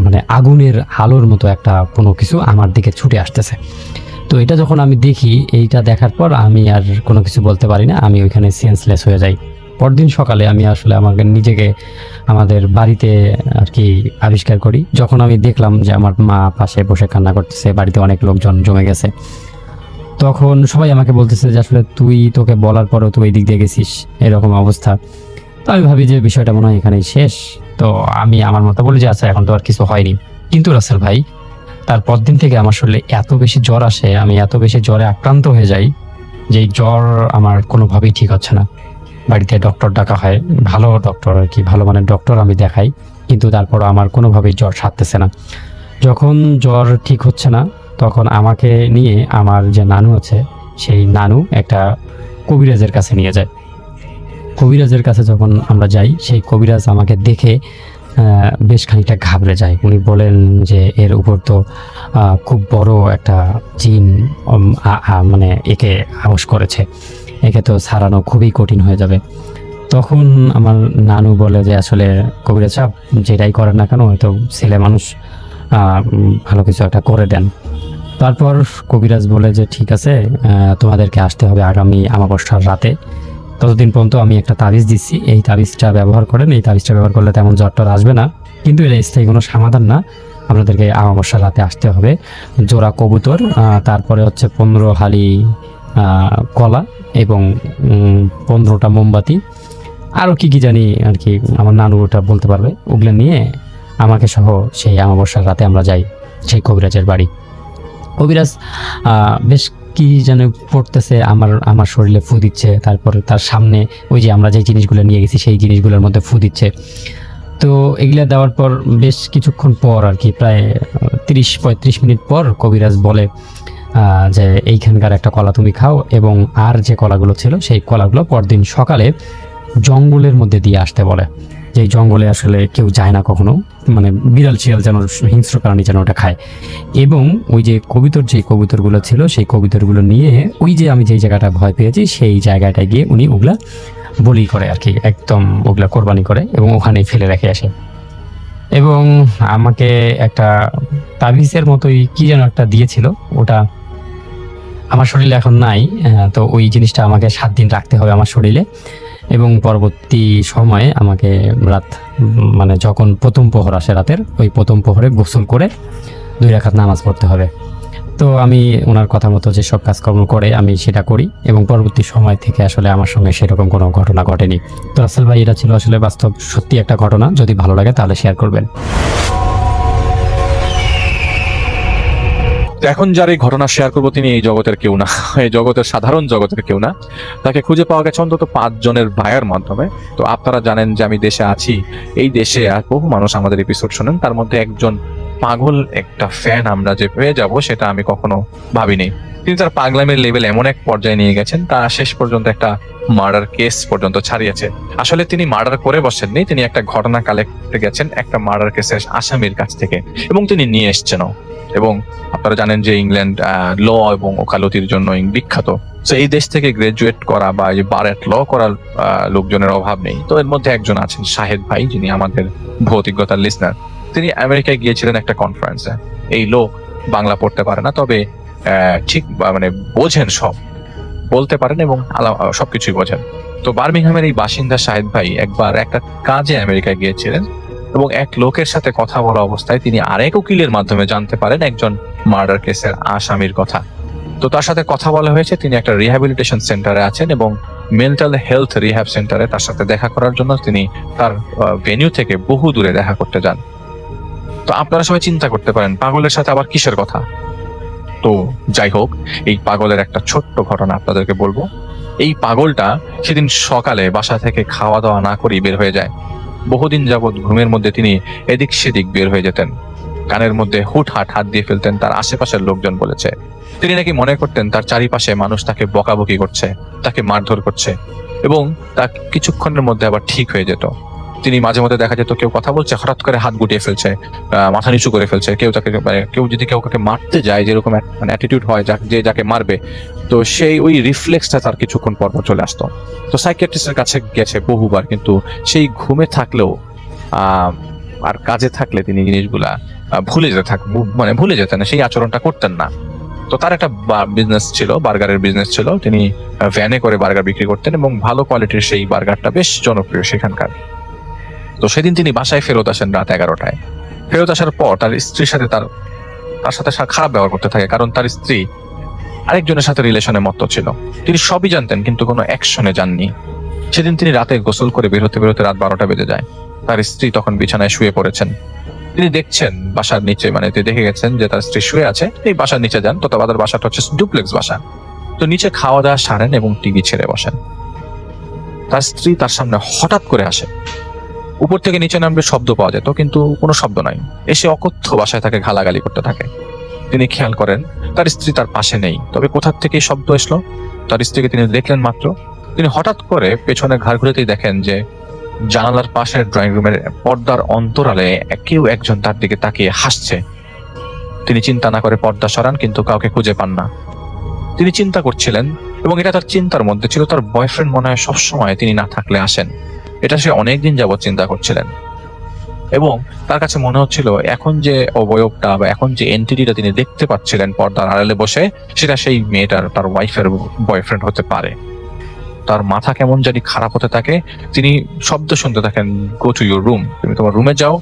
মানে আগুনের আলোর মতো একটা কোনো কিছু আমার দিকে ছুটে আসতেছে। তো এটা যখন আমি দেখি, এইটা দেখার পর আমি আর কোনো কিছু বলতে পারি না, আমি ওইখানে সেন্সলেস হয়ে যাই। পরদিন সকালে আমি আসলে আমাকে নিজেকে আমাদের বাড়িতে আর কি আবিষ্কার করি, যখন আমি দেখলাম যে আমার মা পাশে বসে কান্না করতেছে, বাড়িতে অনেক লোকজন জমে গেছে। তখন সবাই আমাকে বলতেছে যে আসলে তোকে বলার পরেও তুই এই দিক দিয়ে গেছিস, এরকম অবস্থা। তো আমি ভাবি যে বিষয়টা মনে হয় এখানেই শেষ। তো আমি আমার মতো বলি যে আচ্ছা এখন তো আর কিছু হয়নি। কিন্তু রাসেল ভাই তার পরদিন থেকে আমার শরীরে এত বেশি জ্বর আসে, আমি এত বেশি জ্বরে আক্রান্ত হয়ে যাই যে এই জ্বর আমার কোনোভাবেই ঠিক হচ্ছে না। বাড়িতে ডক্টর ডাকা হয়, ভালো ডক্টর আর কি, ভালো মানের ডক্টর আমি দেখাই, কিন্তু তারপর আমার কোনোভাবেই জ্বর সারতেছে না। যখন জ্বর ঠিক হচ্ছে না তখন আমাকে নিয়ে আমার যে নানু আছে সেই নানু একটা কবিরাজের কাছে নিয়ে যায়। কবিরাজের কাছে যখন আমরা যাই, সেই কবিরাজ আমাকে দেখে বেশ খানিকটা ঘাবড়ে যায়। উনি বলেন যে এর উপর তো খুব বড় একটা জিন মানে একে আবশ করেছে, একে তো ছাড়ানো খুবই কঠিন হয়ে যাবে। তখন আমার নানু বলে যে আসলে কবিরাজ সাহেব যেটাই করেন না কেন, হয়তো ছেলে মানুষ, ভালো কিছু একটা করে দেন। তারপর কবিরাজ বলে যে ঠিক আছে, তোমাদেরকে আসতে হবে আগামী আমাবস্যার রাতে। ততদিন পর্যন্ত আমি একটা তাবিজ দিচ্ছি, এই তাবিজটা ব্যবহার করেন, এই তাবিজটা ব্যবহার করলে তেমন জ্বর আসবে না, কিন্তু এটা স্থায়ী কোনো সমাধান না। আপনাদেরকে আমাবস্যার রাতে আসতে হবে, জোড়া কবুতর, তারপরে হচ্ছে 15 হালি কলা এবং 15টা মোমবাতি, আরও কি জানি আর কি, আমার নানু ওটা বলতে পারবে। ওগুলো নিয়ে আমাকে সহ সেই আমাবস্যার রাতে আমরা যাই সেই কবিরাজের বাড়ি। কবিরাজ বেশ কি যেন পড়তেছে, আমার শরীরে ফু দিচ্ছে, তারপরে তার সামনে ওই যে আমরা যে জিনিসগুলো নিয়ে গেছি সেই জিনিসগুলোর মধ্যে ফু দিচ্ছে। তো এগুলো দেওয়ার পর বেশ কিছুক্ষণ পর আর কি, প্রায় 30-35 মিনিট পর কবিরাজ বলে যে এইখানকার একটা কলা তুমি খাও, এবং আর যে কলাগুলো ছিল সেই কলাগুলো পরদিন সকালে জঙ্গলের মধ্যে দিয়ে আসতে বলে। যে জঙ্গলে আসলে কেউ যায় না কখনো, মানে বিড়াল শিয়াল যেন, হিংস্র প্রাণী যেন ওটা খায়। এবং ওই যে কবুতরগুলো ছিল সেই কবুতরগুলো নিয়ে ওই যে আমি যেই জায়গাটা ভয় পেয়েছি সেই জায়গাটায় গিয়ে উনি ওগুলা বলি করে আর কি, একদম ওগুলা কোরবানি করে এবং ওখানে ফেলে রেখে আসে। এবং আমাকে একটা তাবিজের মতোই কি যেন একটা দিয়েছিল, ওটা আমার শরীরে এখন নাই। তো ওই জিনিসটা আমাকে 7 দিন রাখতে হবে আমার শরীরে, এবং পরবর্তী সময়ে আমাকে রাত মানে যখন প্রথম প্রহর আসে রাতের, ওই প্রথম প্রহরে গোসল করে 2 রাকাত নামাজ পড়তে হবে। তো আমি ওনার কথা মতো যেসব কাজকর্ম করে আমি সেটা করি, এবং পরবর্তী সময় থেকে আসলে আমার সঙ্গে সেরকম কোনো ঘটনা ঘটেনি। তো রাসেল ভাই, এটা ছিল আসলে বাস্তব সত্যি একটা ঘটনা। যদি ভালো লাগে তাহলে শেয়ার করবেন। এখন যার এই ঘটনা শেয়ার করবো তিনি এই জগতের কেউ না, এই জগতের সাধারণ জগতের কেউ না। তাকে খুঁজে পাওয়া গেছে অন্তত 5 জনের ভাইয়ের মাধ্যমে। তো আপনারা জানেন যে আমি দেশে আছি, এই দেশে আর বহু মানুষ আমাদের এপিসোড শোনেন, তার মধ্যে একজন পাগল একটা ফ্যান আমরা যে পেয়ে যাব সেটা আমি কখনো ভাবিনি। তিনি তার পাগলামের লেভেল এমন এক পর্যায়ে নিয়ে গেছেন, তা শেষ পর্যন্ত একটা মার্ডার কেস পর্যন্ত ছাড়িয়েছে। আসলে তিনি মার্ডার করে বসেননি, তিনি একটা ঘটনা কালেক্টে গেছেন একটা মার্ডার কেসের আসামির কাছ থেকে, এবং তিনি নিয়ে এসছেনও। এবং আপনারা জানেন যে ইংল্যান্ড ল এবং ওকালতির জন্য বিখ্যাত। তো এই দেশ থেকে গ্রাজুয়েট করা বা বারেট ল করার লোকজনের অভাব নেই। তো এর মধ্যে একজন আছেন শাহেদ ভাই, যিনি আমাদের ভৌতিকতার লিসনার। তিনি আমেরিকায় গিয়েছিলেন একটা কনফারেন্সে। এই লোক বাংলা পড়তে পারে না, তবে ঠিক মানে বোঝেন, সব বলতে পারেন এবং সবকিছুই বোঝেন। তো বার্মিংহামের এই বাসিন্দা শাহেদ ভাই একবার একটা কাজে আমেরিকায় গিয়েছিলেন, এবং এক লোকের সাথে কথা বলা অবস্থায় তিনি আরেক উকিলের মাধ্যমে জানতে পারেন একজন মার্ডার কেসের আসামির কথা। তো তার সাথে কথা বলা হয়েছে, তিনি একটা রিহ্যাবিলিটেশন সেন্টারে আছেন, এবং মেন্টাল হেলথ রিহ্যাব সেন্টারে তার সাথে দেখা করার জন্য তিনি তার ভেন্যু থেকে বহু দূরে দেখা করতে যান। তো আপনারা সবাই চিন্তা করতে পারেন পাগলের সাথে আবার কিসের কথা। তো যাই হোক, এই পাগলের একটা ছোট্ট ঘটনা আপনাদেরকে বলবো। এই পাগলটা সেদিন সকালে বাসা থেকে খাওয়া দাওয়া না করেই বের হয়ে যায়। বহুদিন যাবৎ ঘুমের মধ্যে তিনি এদিক সেদিক বের হয়ে যেতেন, কানের মধ্যে হুটহাট হাত দিয়ে ফেলতেন। তার আশেপাশের লোকজন বলেছে তিনি নাকি মনে করতেন তার চারিপাশে মানুষ তাকে বকাবকি করছে, তাকে মারধর করছে, এবং তা কিছুক্ষণের মধ্যে আবার ঠিক হয়ে যেত। তিনি মাঝে মধ্যে দেখা যেত কেউ কথা বলছে, হঠাৎ করে হাত গুটিয়ে ফেলছে, মাথা নিচু করে ফেলছে। কেউ তাকে কেউ যদি কাউকে মারতে যায়, যেরকম মানে অ্যাটিটিউড হয় যে যাকে মারবে, তো সেই ওই রিফ্লেক্সটা তার কিছুক্ষণ পর চলে আসতো। তো সাইকিয়াট্রিস্টের কাছে গেছে বহুবার, কিন্তু সেই ঘুমে থাকলেও আর কাজে থাকলে তিনি জিনিসগুলা ভুলে যেতেন, সেই আচরণটা করতেন না। তো তার একটা বিজনেস ছিল, বার্গারের বিজনেস ছিল। তিনি ভ্যানে করে বার্গার বিক্রি করতেন, এবং ভালো কোয়ালিটির সেই বার্গারটা বেশ জনপ্রিয় সেখানকার। তো সেদিন তিনি বাসায় ফেরত আসেন রাত 11টায়। ফেরত আসার পর তার স্ত্রীর সাথে তার সাথে খারাপ ব্যবহার করতে থাকে, কারণ তার স্ত্রী আরেকজনের সাথে রিলেশনে মত্ত ছিল। তিনি সবই জানতেন, কিন্তু কোনো অ্যাকশনে যাননি। সেদিন তিনি রাতে গোসল করে বেরোতে রাত 12টা বেজে যায়। তার স্ত্রী তখন বিছানায় শুয়ে পড়েছেন, তিনি দেখছেন বাসার নিচে, মানে তিনি দেখে গেছেন যে তার স্ত্রী শুয়ে আছে। এই বাসার নিচে যান, তো তাদের বাসাটা হচ্ছে ডুপ্লেক্স বাসা। তো নিচে খাওয়া দাওয়া সারেন এবং টিভি ছেড়ে বসেন। তার স্ত্রী তার সামনে হঠাৎ করে আসে। উপর থেকে নিচে নামবে শব্দ পাওয়া যেত, কিন্তু কোনো শব্দ নাই। এসে অকথ্য ভাষায় তাকে গালাগালি করতে থাকে। তিনি খেয়াল করেন তার স্ত্রী তার পাশে নেই, তবে কোথা থেকে এই শব্দ এসলো তার স্ত্রীকে তিনি দেখলেন মাত্র। তিনি হঠাৎ করে পেছনে ঘাড় ঘুরেতেই দেখেন যে জানালার পাশের ড্রয়িং রুমের পর্দার অন্তরালে কেউ একজন তার দিকে তাকিয়ে হাসছে। তিনি চিন্তা না করে পর্দা সরান, কিন্তু কাউকে খুঁজে পান না। তিনি চিন্তা করছিলেন, এবং এটা তার চিন্তার মধ্যে ছিল, তার বয়ফ্রেন্ড মনে হয় সবসময় তিনি না থাকলে আসেন। এটা সে অনেকদিন যাবৎ চিন্তা করছিলেন, এবং তার কাছে মনে হচ্ছিল এখন যে অবয়বটা বা এখন যে এন্টিটিটা তিনি দেখতে পাচ্ছিলেন পর্দার আড়ালে বসে, সেটা সেই মেয়েটার, তার ওয়াইফের বয়ফ্রেন্ড হতে পারে। তার মাথা কেমন জানি খারাপ হতে থাকে। তিনি শব্দ শুনতে থাকেন, গো টু ইউর রুম, তুমি তোমার রুমে যাও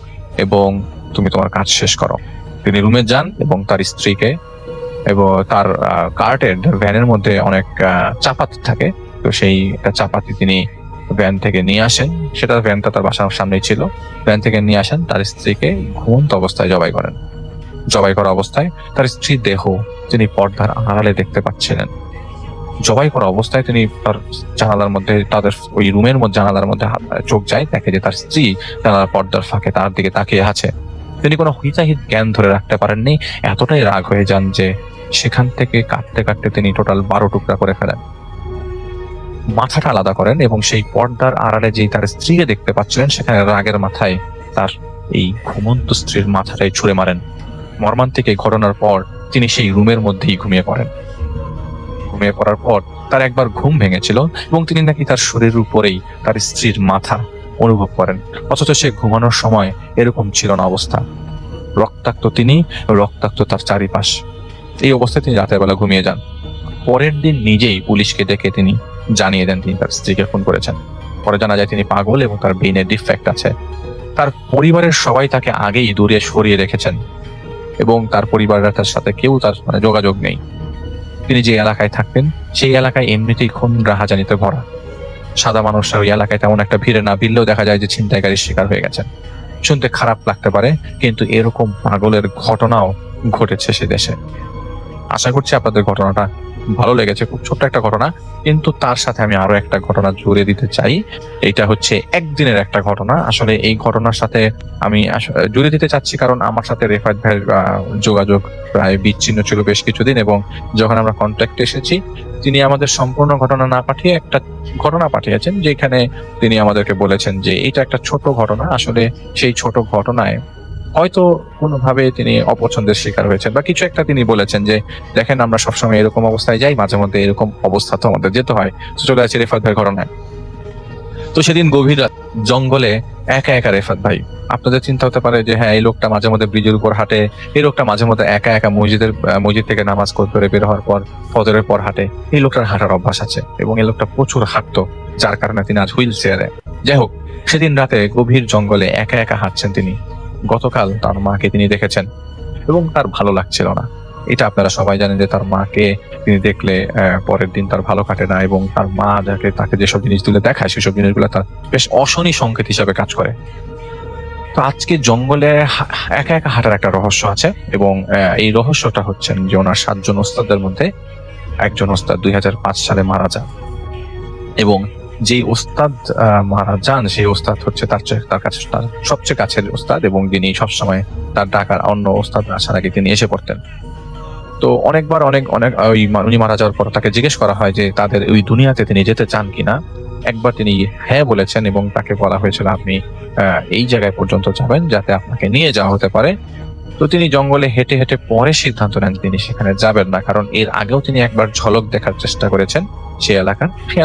এবং তুমি তোমার কাজ শেষ করো। তিনি রুমে যান এবং তার স্ত্রীকে, এবং তার কার্টের ভ্যানের মধ্যে অনেক চাপাতি থাকে, তো সেই চাপাতি তিনি ভ্যান থেকে নিয়ে আসেন। সেটা ভ্যানটা তার বাসার সামনেই ছিল। ভ্যান থেকে নিয়ে আসেন, তার স্ত্রীকে ঘুমন্ত অবস্থায় জবাই করেন। জবাই করা অবস্থায় তার স্ত্রীর দেহ তিনি পর্দার আড়ালে দেখতে পাচ্ছিলেন। জবাই করা অবস্থায় তিনি তার জানালার মধ্যে, তাদের ওই রুমের মধ্যে জানালার মধ্যে চোখ যায়, দেখে যে তার স্ত্রী জানালার পর্দার ফাঁকে তার দিকে তাকিয়ে আছে। তিনি কোনো হিতাহিত জ্ঞান ধরে রাখতে পারেননি, এতটাই রাগ হয়ে যান যে সেখান থেকে কাটতে কাটতে তিনি টোটাল 12 টুকরা করে ফেলেন। মাথাটা আলাদা করেন এবং সেই পর্দার আড়ালে যেই তার স্ত্রীকে দেখতে পাচ্ছিলেন, সেখানে রাগের মাথায় তার এই ঘুমন্ত স্ত্রীর মাথাটাই ছুঁড়ে মারেন। মর্মান্তিক এই ঘটনার পর তিনি সেই রুমের মধ্যেই ঘুমিয়ে পড়েন। ঘুমিয়ে পড়ার পর তার একবার ঘুম ভেঙেছিল, এবং তিনি নাকি তার শরীরের উপরেই তার স্ত্রীর মাথা অনুভব করেন, অথচ সে ঘুমানোর সময় এরকম ছিল না অবস্থা। রক্তাক্ত তিনি, রক্তাক্ত তার চারিপাশ। এই অবস্থায় তিনি রাতের বেলা ঘুমিয়ে যান। পরের দিন নিজেই পুলিশকে ডেকে তিনি জানিয়ে দেন তিনি তার স্ত্রীকে খুন করেছেন। পরে জানা যায় তিনি পাগল এবং তার ব্রেইনে ডিফেক্ট আছে। তার পরিবারের সবাই তাকে আগেই দূরে সরিয়ে রেখেছেন, এবং তার পরিবারের তার সাথে কেউ তার যোগাযোগ নেই। তিনি যে এলাকায় থাকতেন সেই এলাকায় এমনিতেই খুন রাহাজানিতে ভরা। সাদা মানুষরা ওই এলাকায় তেমন একটা ভিড়ে না ভিড়লেও দেখা যায় যে ছিনতাইকারীর শিকার হয়ে গেছেন। শুনতে খারাপ লাগতে পারে, কিন্তু এরকম পাগলের ঘটনাও ঘটেছে সে দেশে। আশা করছি আপনাদের ঘটনাটা ভালো লেগেছে। খুব ছোট্ট একটা ঘটনা, কিন্তু তার সাথে আমি আরো একটা ঘটনা জুড়ে দিতে চাই। এটা হচ্ছে একদিনের একটা ঘটনা। আসলে এই ঘটনার সাথে আমি জুড়ে দিতে চাচ্ছি কারণ আমার সাথে রেফাত ভাইয়ের যোগাযোগ প্রায় বিচ্ছিন্ন ছিল বেশ কিছুদিন, এবং যখন আমরা কন্ট্যাক্টে এসেছি তিনি আমাদের সম্পূর্ণ ঘটনা না পাঠিয়ে একটা ঘটনা পাঠিয়েছেন, যেখানে তিনি আমাদেরকে বলেছেন যে এটা একটা ছোট ঘটনা। আসলে সেই ছোট ঘটনায় হয়তো কোনোভাবে তিনি অপছন্দের শিকার হয়েছেন বা কিছু একটা তিনি বলেছেন যে দেখেন আমরা সবসময় এরকম অবস্থায় যাই, মাঝে মধ্যে এরকম অবস্থা তো আমাদের যেতে হয়। চলে আছে রেফাত ভাইয়ের ঘটনায়। তো সেদিন গভীর রাত জঙ্গলে একা একা রেফাত ভাই। আপনাদের চিন্তা হতে পারে যে হ্যাঁ, এই লোকটা মাঝে মধ্যে ব্রিজের উপর হাঁটে, এই লোকটা মাঝে মধ্যে একা একা মসজিদ থেকে নামাজ করে বের হওয়ার পর ফজরের পর হাঁটে। এই লোকটার হাঁটার অভ্যাস আছে, এবং এই লোকটা প্রচুর হাঁটতো, যার কারণে তিনি আজ হুইল চেয়ারে। যাই হোক, সেদিন রাতে গভীর জঙ্গলে একা একা হাঁটছেন তিনি। গতকাল তার মাকে তিনি দেখেছেন এবং তার ভালো লাগছিল না। এটা আপনারা সবাই জানেন যে তার মাকে তিনি দেখলে পরের দিন তার ভালো কাটে না, এবং তার মা তাকে যেসব জিনিসগুলো দেখায় সেসব জিনিসগুলো তার বেশ অশনি সংকেত হিসাবে কাজ করে। তো আজকে জঙ্গলে একা একা হাঁটার একটা রহস্য আছে, এবং এই রহস্যটা হচ্ছেন যে ওনার 7 জন ওস্তাদের মধ্যে একজন ওস্তাদ 2005 সালে মারা যান, এবং যে ওস্তাদ মারা যান সেই ওস্তাদ হচ্ছে তার কাছে তার সবচেয়ে কাছের ওস্তাদ, এবং যিনি সবসময় তার ডাকার অন্য ওস্তাদ আসার আগে তিনি এসে পড়তেন। তো অনেকবার উনি মারা যাওয়ার পর তাকে জিজ্ঞেস করা হয় যে তাদের ওই দুনিয়াতে তিনি যেতে চান কিনা। একবার তিনি হ্যাঁ বলেছেন, এবং তাকে বলা হয়েছিল আপনি এই জায়গায় পর্যন্ত যাবেন যাতে আপনাকে নিয়ে যাওয়া হতে পারে। তো তিনি জঙ্গলে হেঁটে হেঁটে পরে সিদ্ধান্ত নেন তিনি সেখানে যাবেন না, কারণ এর আগেও তিনি একবার ঝলক দেখার চেষ্টা করেছেন সেই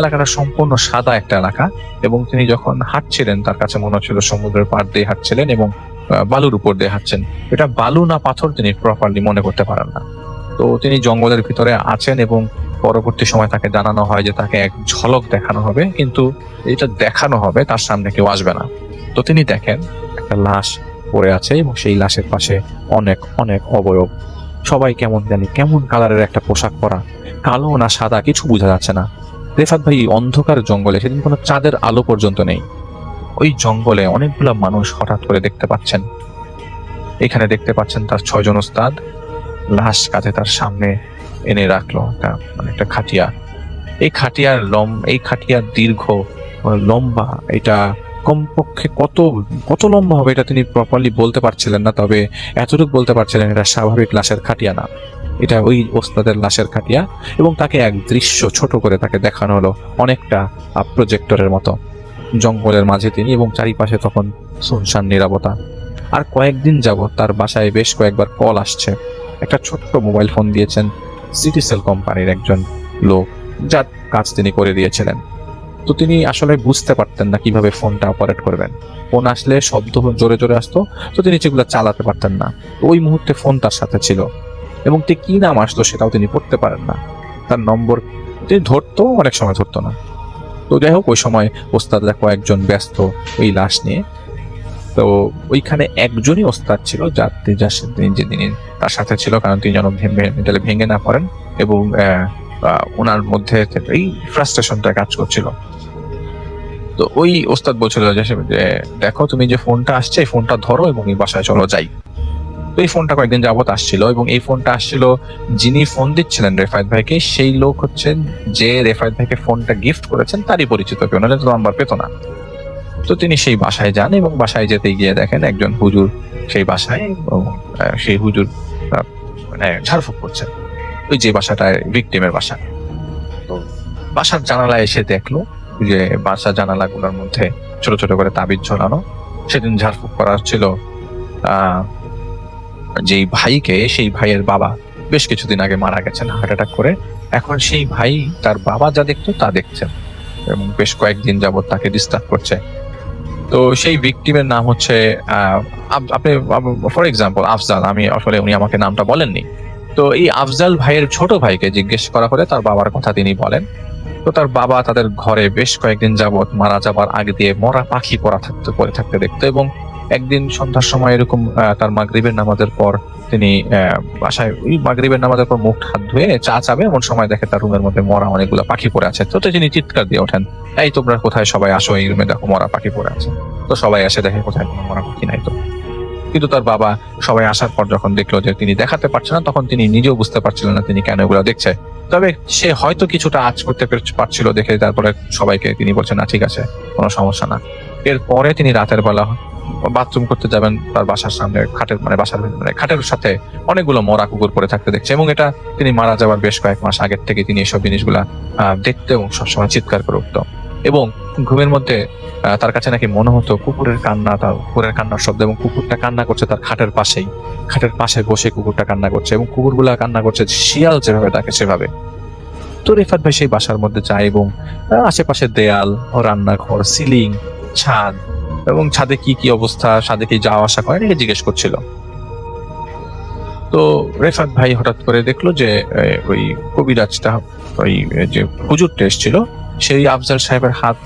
এলাকাটা সম্পূর্ণ সাদা একটা এলাকা, এবং তিনি যখন হাঁটছিলেন তার কাছে মনে হচ্ছিল সমুদ্রের পাড় দিয়ে হাঁটছিলেন এবং বালুর উপর দিয়ে হাঁটছেন। এটা বালু না পাথর তিনি প্রপারলি মনে করতে পারেন না। তো তিনি জঙ্গলের ভিতরে আছেন, এবং পরবর্তী সময় তাকে জানানো হয় যে তাকে এক ঝলক দেখানো হবে, কিন্তু এটা দেখানো হবে তার সামনে কেউ আসবে না। তো তিনি দেখেন একটা লাশ পড়ে আছে, এবং সেই লাশের পাশে অনেক অনেক অবয়ব। সবাই কেমন কালারের একটা পোশাক পরা, কালো না সাদা কিছু বোঝা যাচ্ছে না। রেফাত ভাই অন্ধকার জঙ্গলে, সেদিন কোনো চাঁদের আলো পর্যন্ত নেই, ওই জঙ্গলে অনেকগুলা মানুষ হঠাৎ করে দেখতে পাচ্ছেন। এখানে দেখতে পাচ্ছেন তার 6 জন ওস্তাদ লাশ কাঁধে তার সামনে এনে রাখলো, একটা খাটিয়া। এই খাটিয়ার দীর্ঘ লম্বা, এটা কমপক্ষে কত কত লম্বা হবে এটা তিনি প্রপারলি বলতে পারছিলেন না, তবে এতটুকু বলতে পারছিলেন এটা স্বাভাবিক লাশের খাটিয়া না, এটা ওই ওস্তাদের লাশের খাটিয়া। এবং তাকে এক দৃশ্য ছোট করে তাকে দেখানো হলো অনেকটা প্রজেক্টরের মতো। জঙ্গলের মাঝে তিনি, এবং চারিপাশে তখন শুনশান নীরবতা। আর কয়েকদিন যাবত তার বাসায় বেশ কয়েকবার কল আসছে। একটা ছোট্ট মোবাইল ফোন দিয়েছেন সিটিসেল কোম্পানির একজন লোক, যার কাজ তিনি করে দিয়েছিলেন। তো তিনি আসলে বুঝতে পারতেন না কিভাবে ফোনটা অপারেট করবেন। ফোন আসলে শব্দ জোরে জোরে আসতো, তো তিনি সেগুলো চালাতে পারতেন না। ওই মুহূর্তে ফোন তার সাথে ছিল, এবং কি নাম আসতো সেটাও তিনি পড়তে পারেন না। তার নম্বর তিনি ধরতো, অনেক সময় ধরতো না। তো যাই হোক, ওই সময় ওস্তাদরা কয়েকজন ব্যস্ত ওই লাশ নিয়ে। তো ওইখানে একজনই ওস্তাদ ছিল যিনি তার সাথে ছিল, কারণ তিনি যেন মেন্টালি ভেঙে না পড়েন, এবং ওনার মধ্যে এই ফ্রাস্ট্রেশনটা কাজ করছিল। তো ওই ওস্তাদ বলছিল যে দেখো, তুমি যে ফোনটা আসছে এই ফোনটা ধরো এবং এই বাসায় চলো যাই। তো এই ফোনটা কয়েকদিন যাবত আসছিল, এবং এই ফোনটা আসছিল যিনি ফোন দিচ্ছিলেন রেফায়েত ভাইকে, সেই লোক হচ্ছেন যে রেফায়েত ভাইকে ফোনটা গিফট করেছেন, তারই পরিচিত কেউ, নাহলে তো নাম্বার পেত না। তো তিনি সেই বাসায় যান, এবং বাসায় যেতে গিয়ে দেখেন একজন হুজুর সেই বাসায়, সেই হুজুর মানে ঝাড়ফুঁক করছে, ওই যে বাসাটায় ভিকটিমের বাসা। তো বাসার জানালায় এসে দেখলো যে বাসার জানালাগুলোর মধ্যে ছোট ছোট করে তাবিজ ঝোলানো। সেদিন ঝাড়ফুঁক করা হচ্ছিল যেই ভাইকে, সেই ভাইয়ের বাবা বেশ কিছুদিন আগে মারা গেছেন হার্ট অ্যাটাক করে। এখন সেই ভাই তার বাবা যা দেখতো তা দেখছেন, এবং বেশ কয়েকদিন যাবত তাকে ডিস্টার্ব করছে। তো সেই ভিকটিমের নাম হচ্ছে আপনি ফর এক্সাম্পল আফজাল, আমি আসলে উনি আমাকে নামটা বলেননি। তো এই আফজাল ভাইয়ের ছোট ভাইকে জিজ্ঞেস করা হলে তার বাবার কথা তিনি বলেন। তো তার বাবা তাদের ঘরে বেশ কয়েকদিন যাবত মারা যাবার আগে দিয়ে মরা পাখি পড়ে থাকতে দেখতো, এবং একদিন সন্ধ্যার সময় এরকম তার মাগরিবের নামাজের পর তিনি বাসায় ওই মাগরিবের নামাজের পর মুখ হাত ধুয়ে চা চাবে, এমন সময় দেখে তার রুমের মধ্যে মরা অনেকগুলো পাখি পড়ে আছে। তো তিনি চিৎকার দিয়ে ওঠেন, এই তোমরা কোথায়, সবাই আসো, এই রুমে দেখো মরা পাখি পড়ে আছে। তো সবাই এসে দেখে কোথায় কোনো মরা পাখি নাই। তো কিন্তু তার বাবা সবাই আসার পর যখন দেখলো যে তিনি দেখাতে পারছে না, তখন তিনি নিজেও বুঝতে পারছিলেন না তিনি কেন এগুলো দেখছে। তবে সে হয়তো কিছুটা আঁচ করতে পারছিল দেখে, তারপরে সবাইকে তিনি বলছেন না ঠিক আছে, কোনো সমস্যা না। এরপরে তিনি রাতের বেলা বাথরুম করতে যাবেন, তার বাসার সামনে খাটের সাথে অনেকগুলো মরা কুকুর পড়ে থাকতে দেখছে, এবং এটা তিনি মারা যাওয়ার বেশ কয়েক মাস আগের থেকে তিনি এসব জিনিসগুলা দেখতে এবং সবসময় চিৎকার করে উঠত। এবং ঘুমের মধ্যে তার কাছে নাকি মনে হতো কুকুরের কান্নার শব্দ, এবং কুকুরটা কান্না করছে তার খাটের পাশে বসে কুকুরটা কান্না করছে, এবং কুকুরগুলা কান্না করছে শিয়াল যেভাবে ডাকে সেভাবে। তো রেফাত ভাই সেই বাসার মধ্যে যায়, এবং আশেপাশে দেয়াল, রান্নাঘর, সিলিং, ছাদ, এবং ছাদে কি কি অবস্থা, ছাদে কি যাওয়া আসা করে এটাকে জিজ্ঞেস করছিল। তো রেফাত ভাই হঠাৎ করে দেখলো যে ওই কবিরাজটা, ওই যে হুজুরটা এসেছিল, সেই আফজাল সাহেবের হাত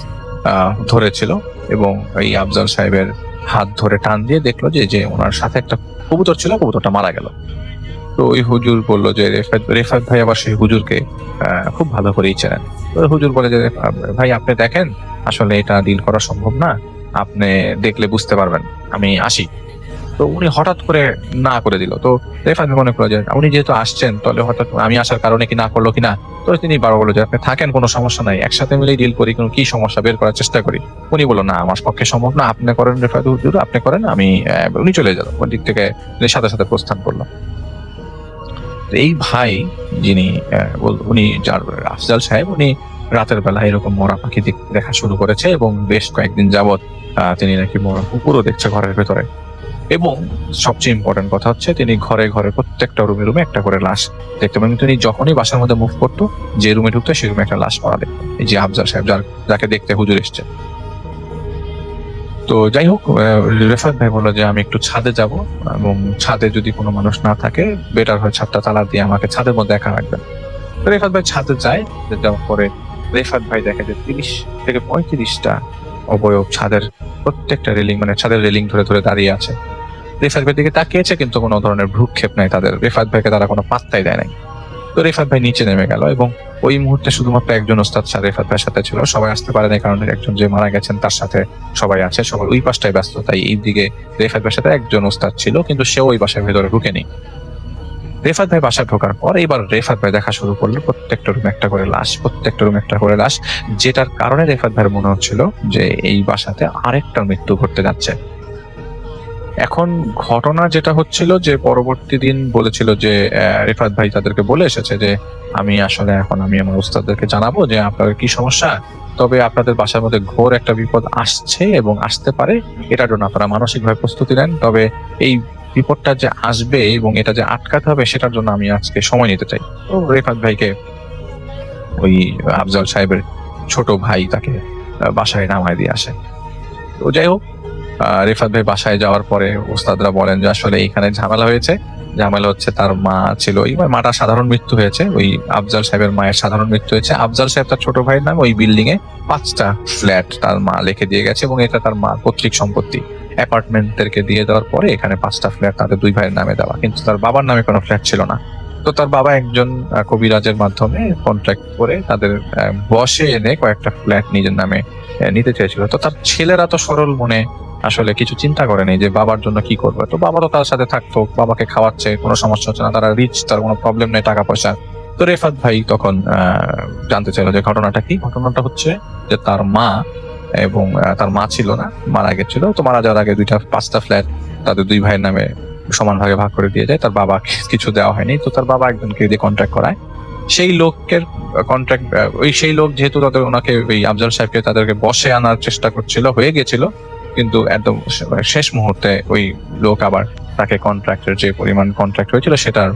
ধরেছিল, এবং এই আফজাল সাহেবের হাত ধরে টান দিয়ে দেখলো যে ওনার সাথে একটা কবুতর ছিল, কবুতরটা মারা গেল। তো ওই হুজুর বললো যে রেফাত ভাই আবার সেই হুজুরকে খুব ভালো করেই চেনেন। তো হুজুর বলে যে ভাই আপনি দেখেন, আসলে এটা ডিল করা সম্ভব না, আপনি দেখলে বুঝতে পারবেন, আমি আসি। তো উনি হঠাৎ করে না করে দিল। তো রেফাত মনে করলো যে উনি যেহেতু আসছেন, তাহলে হঠাৎ আমি আসার কারণে কি না করলো কিনা। তো তিনি বারবার বললো যে আপনি থাকেন, কোনো সমস্যা নাই, একসাথে মিলেই ডিল করি, কোনো কি সমস্যা বের করার চেষ্টা করি। উনি বললো না, আমার পক্ষে সম্ভব না, আপনি করেন রেফাত হুজুর, আপনি করেন, আমি উনি চলে গেল। ওই দিক থেকে সাথে সাথে প্রস্থান করলো। এই ভাই যিনি উনি যার আফজাল সাহেব, উনি রাতের বেলা এরকম মরা পাখি দেখা শুরু করেছে, এবং বেশ কয়েকদিন যাবত তিনি নাকি মরা কুকুরও দেখছে ঘরের ভেতরে। এবং সবচেয়ে ইম্পর্টেন্ট কথা হচ্ছে তিনি ঘরে ঘরে প্রত্যেকটা রুমে একটা করে লাশ দেখতে পারেন। তিনি যখনই বাসার মধ্যে মুভ করতো, যে রুমে ঢুকতো সেই রুমে একটা লাশ পড়া দেখতো, এই যে আফজাল সাহেব যাকে দেখতে হুজুর এসছে। তো যাই হোক, রেফাত ভাই বললো যে আমি একটু ছাদে যাব, এবং ছাদে যদি কোনো মানুষ না থাকে বেটার হয় ছাদটা তালা দিয়ে আমাকে ছাদের মধ্যে একা রাখবেন। তো রেফাত ভাই ছাদে যায়, যাওয়ার পরে রেফাত ভাই দেখে যে 30 থেকে 35টা অবয়ব ছাদের প্রত্যেকটা রেলিং, মানে ছাদের রেলিং ধরে ধরে দাঁড়িয়ে আছে। রেফাত ভাইয়ের দিকে তাকিয়েছে, কিন্তু কোনো ধরনের ভ্রুক্ষেপ নাই তাদের, রেফাত ভাইকে তারা কোনো পাত্তাই দেয় নাই। তো রেফাত ভাই নিচে নেমে গেল, এবং ওই মুহূর্তে শুধুমাত্র একজন ওস্তাদ স্যার রেফাত ভাইয়ের সাথে ছিল, সবাই আসতে পারেন এই কারণে একজন যে মারা গেছেন তার সাথে সবাই আছে, সবাই ওই পাশটায় ব্যস্ত, তাই এই দিকে রেফাত ভাইয়ের সাথে একজন ওস্তাদ ছিল, কিন্তু সেও ওই বাসার ভেতরে ঢুকেনি। রেফাত ভাই বাসায় ঢোকার পর এবার রেফাত ভাই দেখা শুরু করলো প্রত্যেকটা রুমে একটা করে লাশ, প্রত্যেকটা রুমে একটা করে লাশ, যেটার কারণে রেফাত ভাইয়ের মনে হচ্ছিল যে এই বাসাতে আরেকটা মৃত্যু ঘটতে যাচ্ছে। এখন ঘটনা যেটা হচ্ছিল যে পরবর্তী দিন বলেছিল যে রেফাত ভাই তাদেরকে বলে এসেছে যে আমি আসলে এখন আমি আমার উস্তাদদেরকে জানাবো যে আপনাদের কি সমস্যা, তবে আপনাদের বাসার মধ্যে ঘোর একটা বিপদ আসছে এবং আসতে পারে, এটার জন্য আপনারা মানসিকভাবে প্রস্তুতি নেন, তবে এই বিপদটা যে আসবে এবং এটা যে আটকাতে হবে সেটার জন্য আমি আজকে সময় নিতে চাই। তো রেফাত ভাইকে ওই আফজাল সাহেবের ছোট ভাই তাকে বাসায় নামায় দিয়ে আসে। তো যাই হোক, রেফাত ভাই বাসায় যাওয়ার পরে ওস্তাদরা বলেন যে আসলে এখানে ঝামেলা হয়েছে, ঝামেলা হচ্ছে তার মা ছিল, এবার মাটা সাধারণ মৃত্যু হয়েছে, ওই আফজাল সাহেবের মায়ের সাধারণ মৃত্যু হয়েছে। আফজাল সাহেব তার ছোট ভাইয়ের নামে ওই বিল্ডিং এ 5টা ফ্ল্যাট তার মা লিখে দিয়ে গেছে এবং এটা তার মার পৈতৃক সম্পত্তি। অ্যাপার্টমেন্টদেরকে দিয়ে দেওয়ার পরে এখানে 5টা ফ্ল্যাট তাদের 2 ভাইয়ের নামে দেওয়া, কিন্তু তার বাবার নামে কোনো ফ্ল্যাট ছিল না। তো তার বাবা একজন কবিরাজের মাধ্যমে কন্ট্রাক্ট করে তাদের বসে এনে কয়েকটা ফ্ল্যাট নিজের নামে নিতে চেয়েছিল। তো তার ছেলেরা তো সরল মনে আসলে কিছু চিন্তা করেনি যে বাবার জন্য কি করবে, তো বাবা তো তার সাথে থাকতো, বাবাকে খাওয়াচ্ছে, কোনো সমস্যা হচ্ছে না, তারা রিচ, তার কোনো প্রবলেম নেই টাকা পয়সা। তো রেফাত ভাই তখন জানতে চাইলো যে ঘটনাটা কি। ঘটনাটা হচ্ছে যে তার মা এবং তার মা ছিল না, মারা গেছিল, তো মারা যাওয়ার আগে 5টা ফ্ল্যাট তাদের 2 ভাইয়ের নামে সমান ভাগে ভাগ করে দিয়ে যায়, তার বাবা কিছু দেওয়া হয়নি। তো তার বাবা একজনকে দিয়ে কন্ট্রাক্ট করায়, সেই লোকের কন্ট্রাক্ট সেই লোক যেহেতু তাদের ওনাকে ওই আফজাল সাহেবকে তাদেরকে বসে আনার চেষ্টা করছিল, হয়ে গেছিল, কিন্তু একদম শেষ মুহূর্তে ওই লোক আবার তাকে কন্ট্রাক্টের যে পরিমাণ কন্ট্রাক্ট হয়েছিল সেটার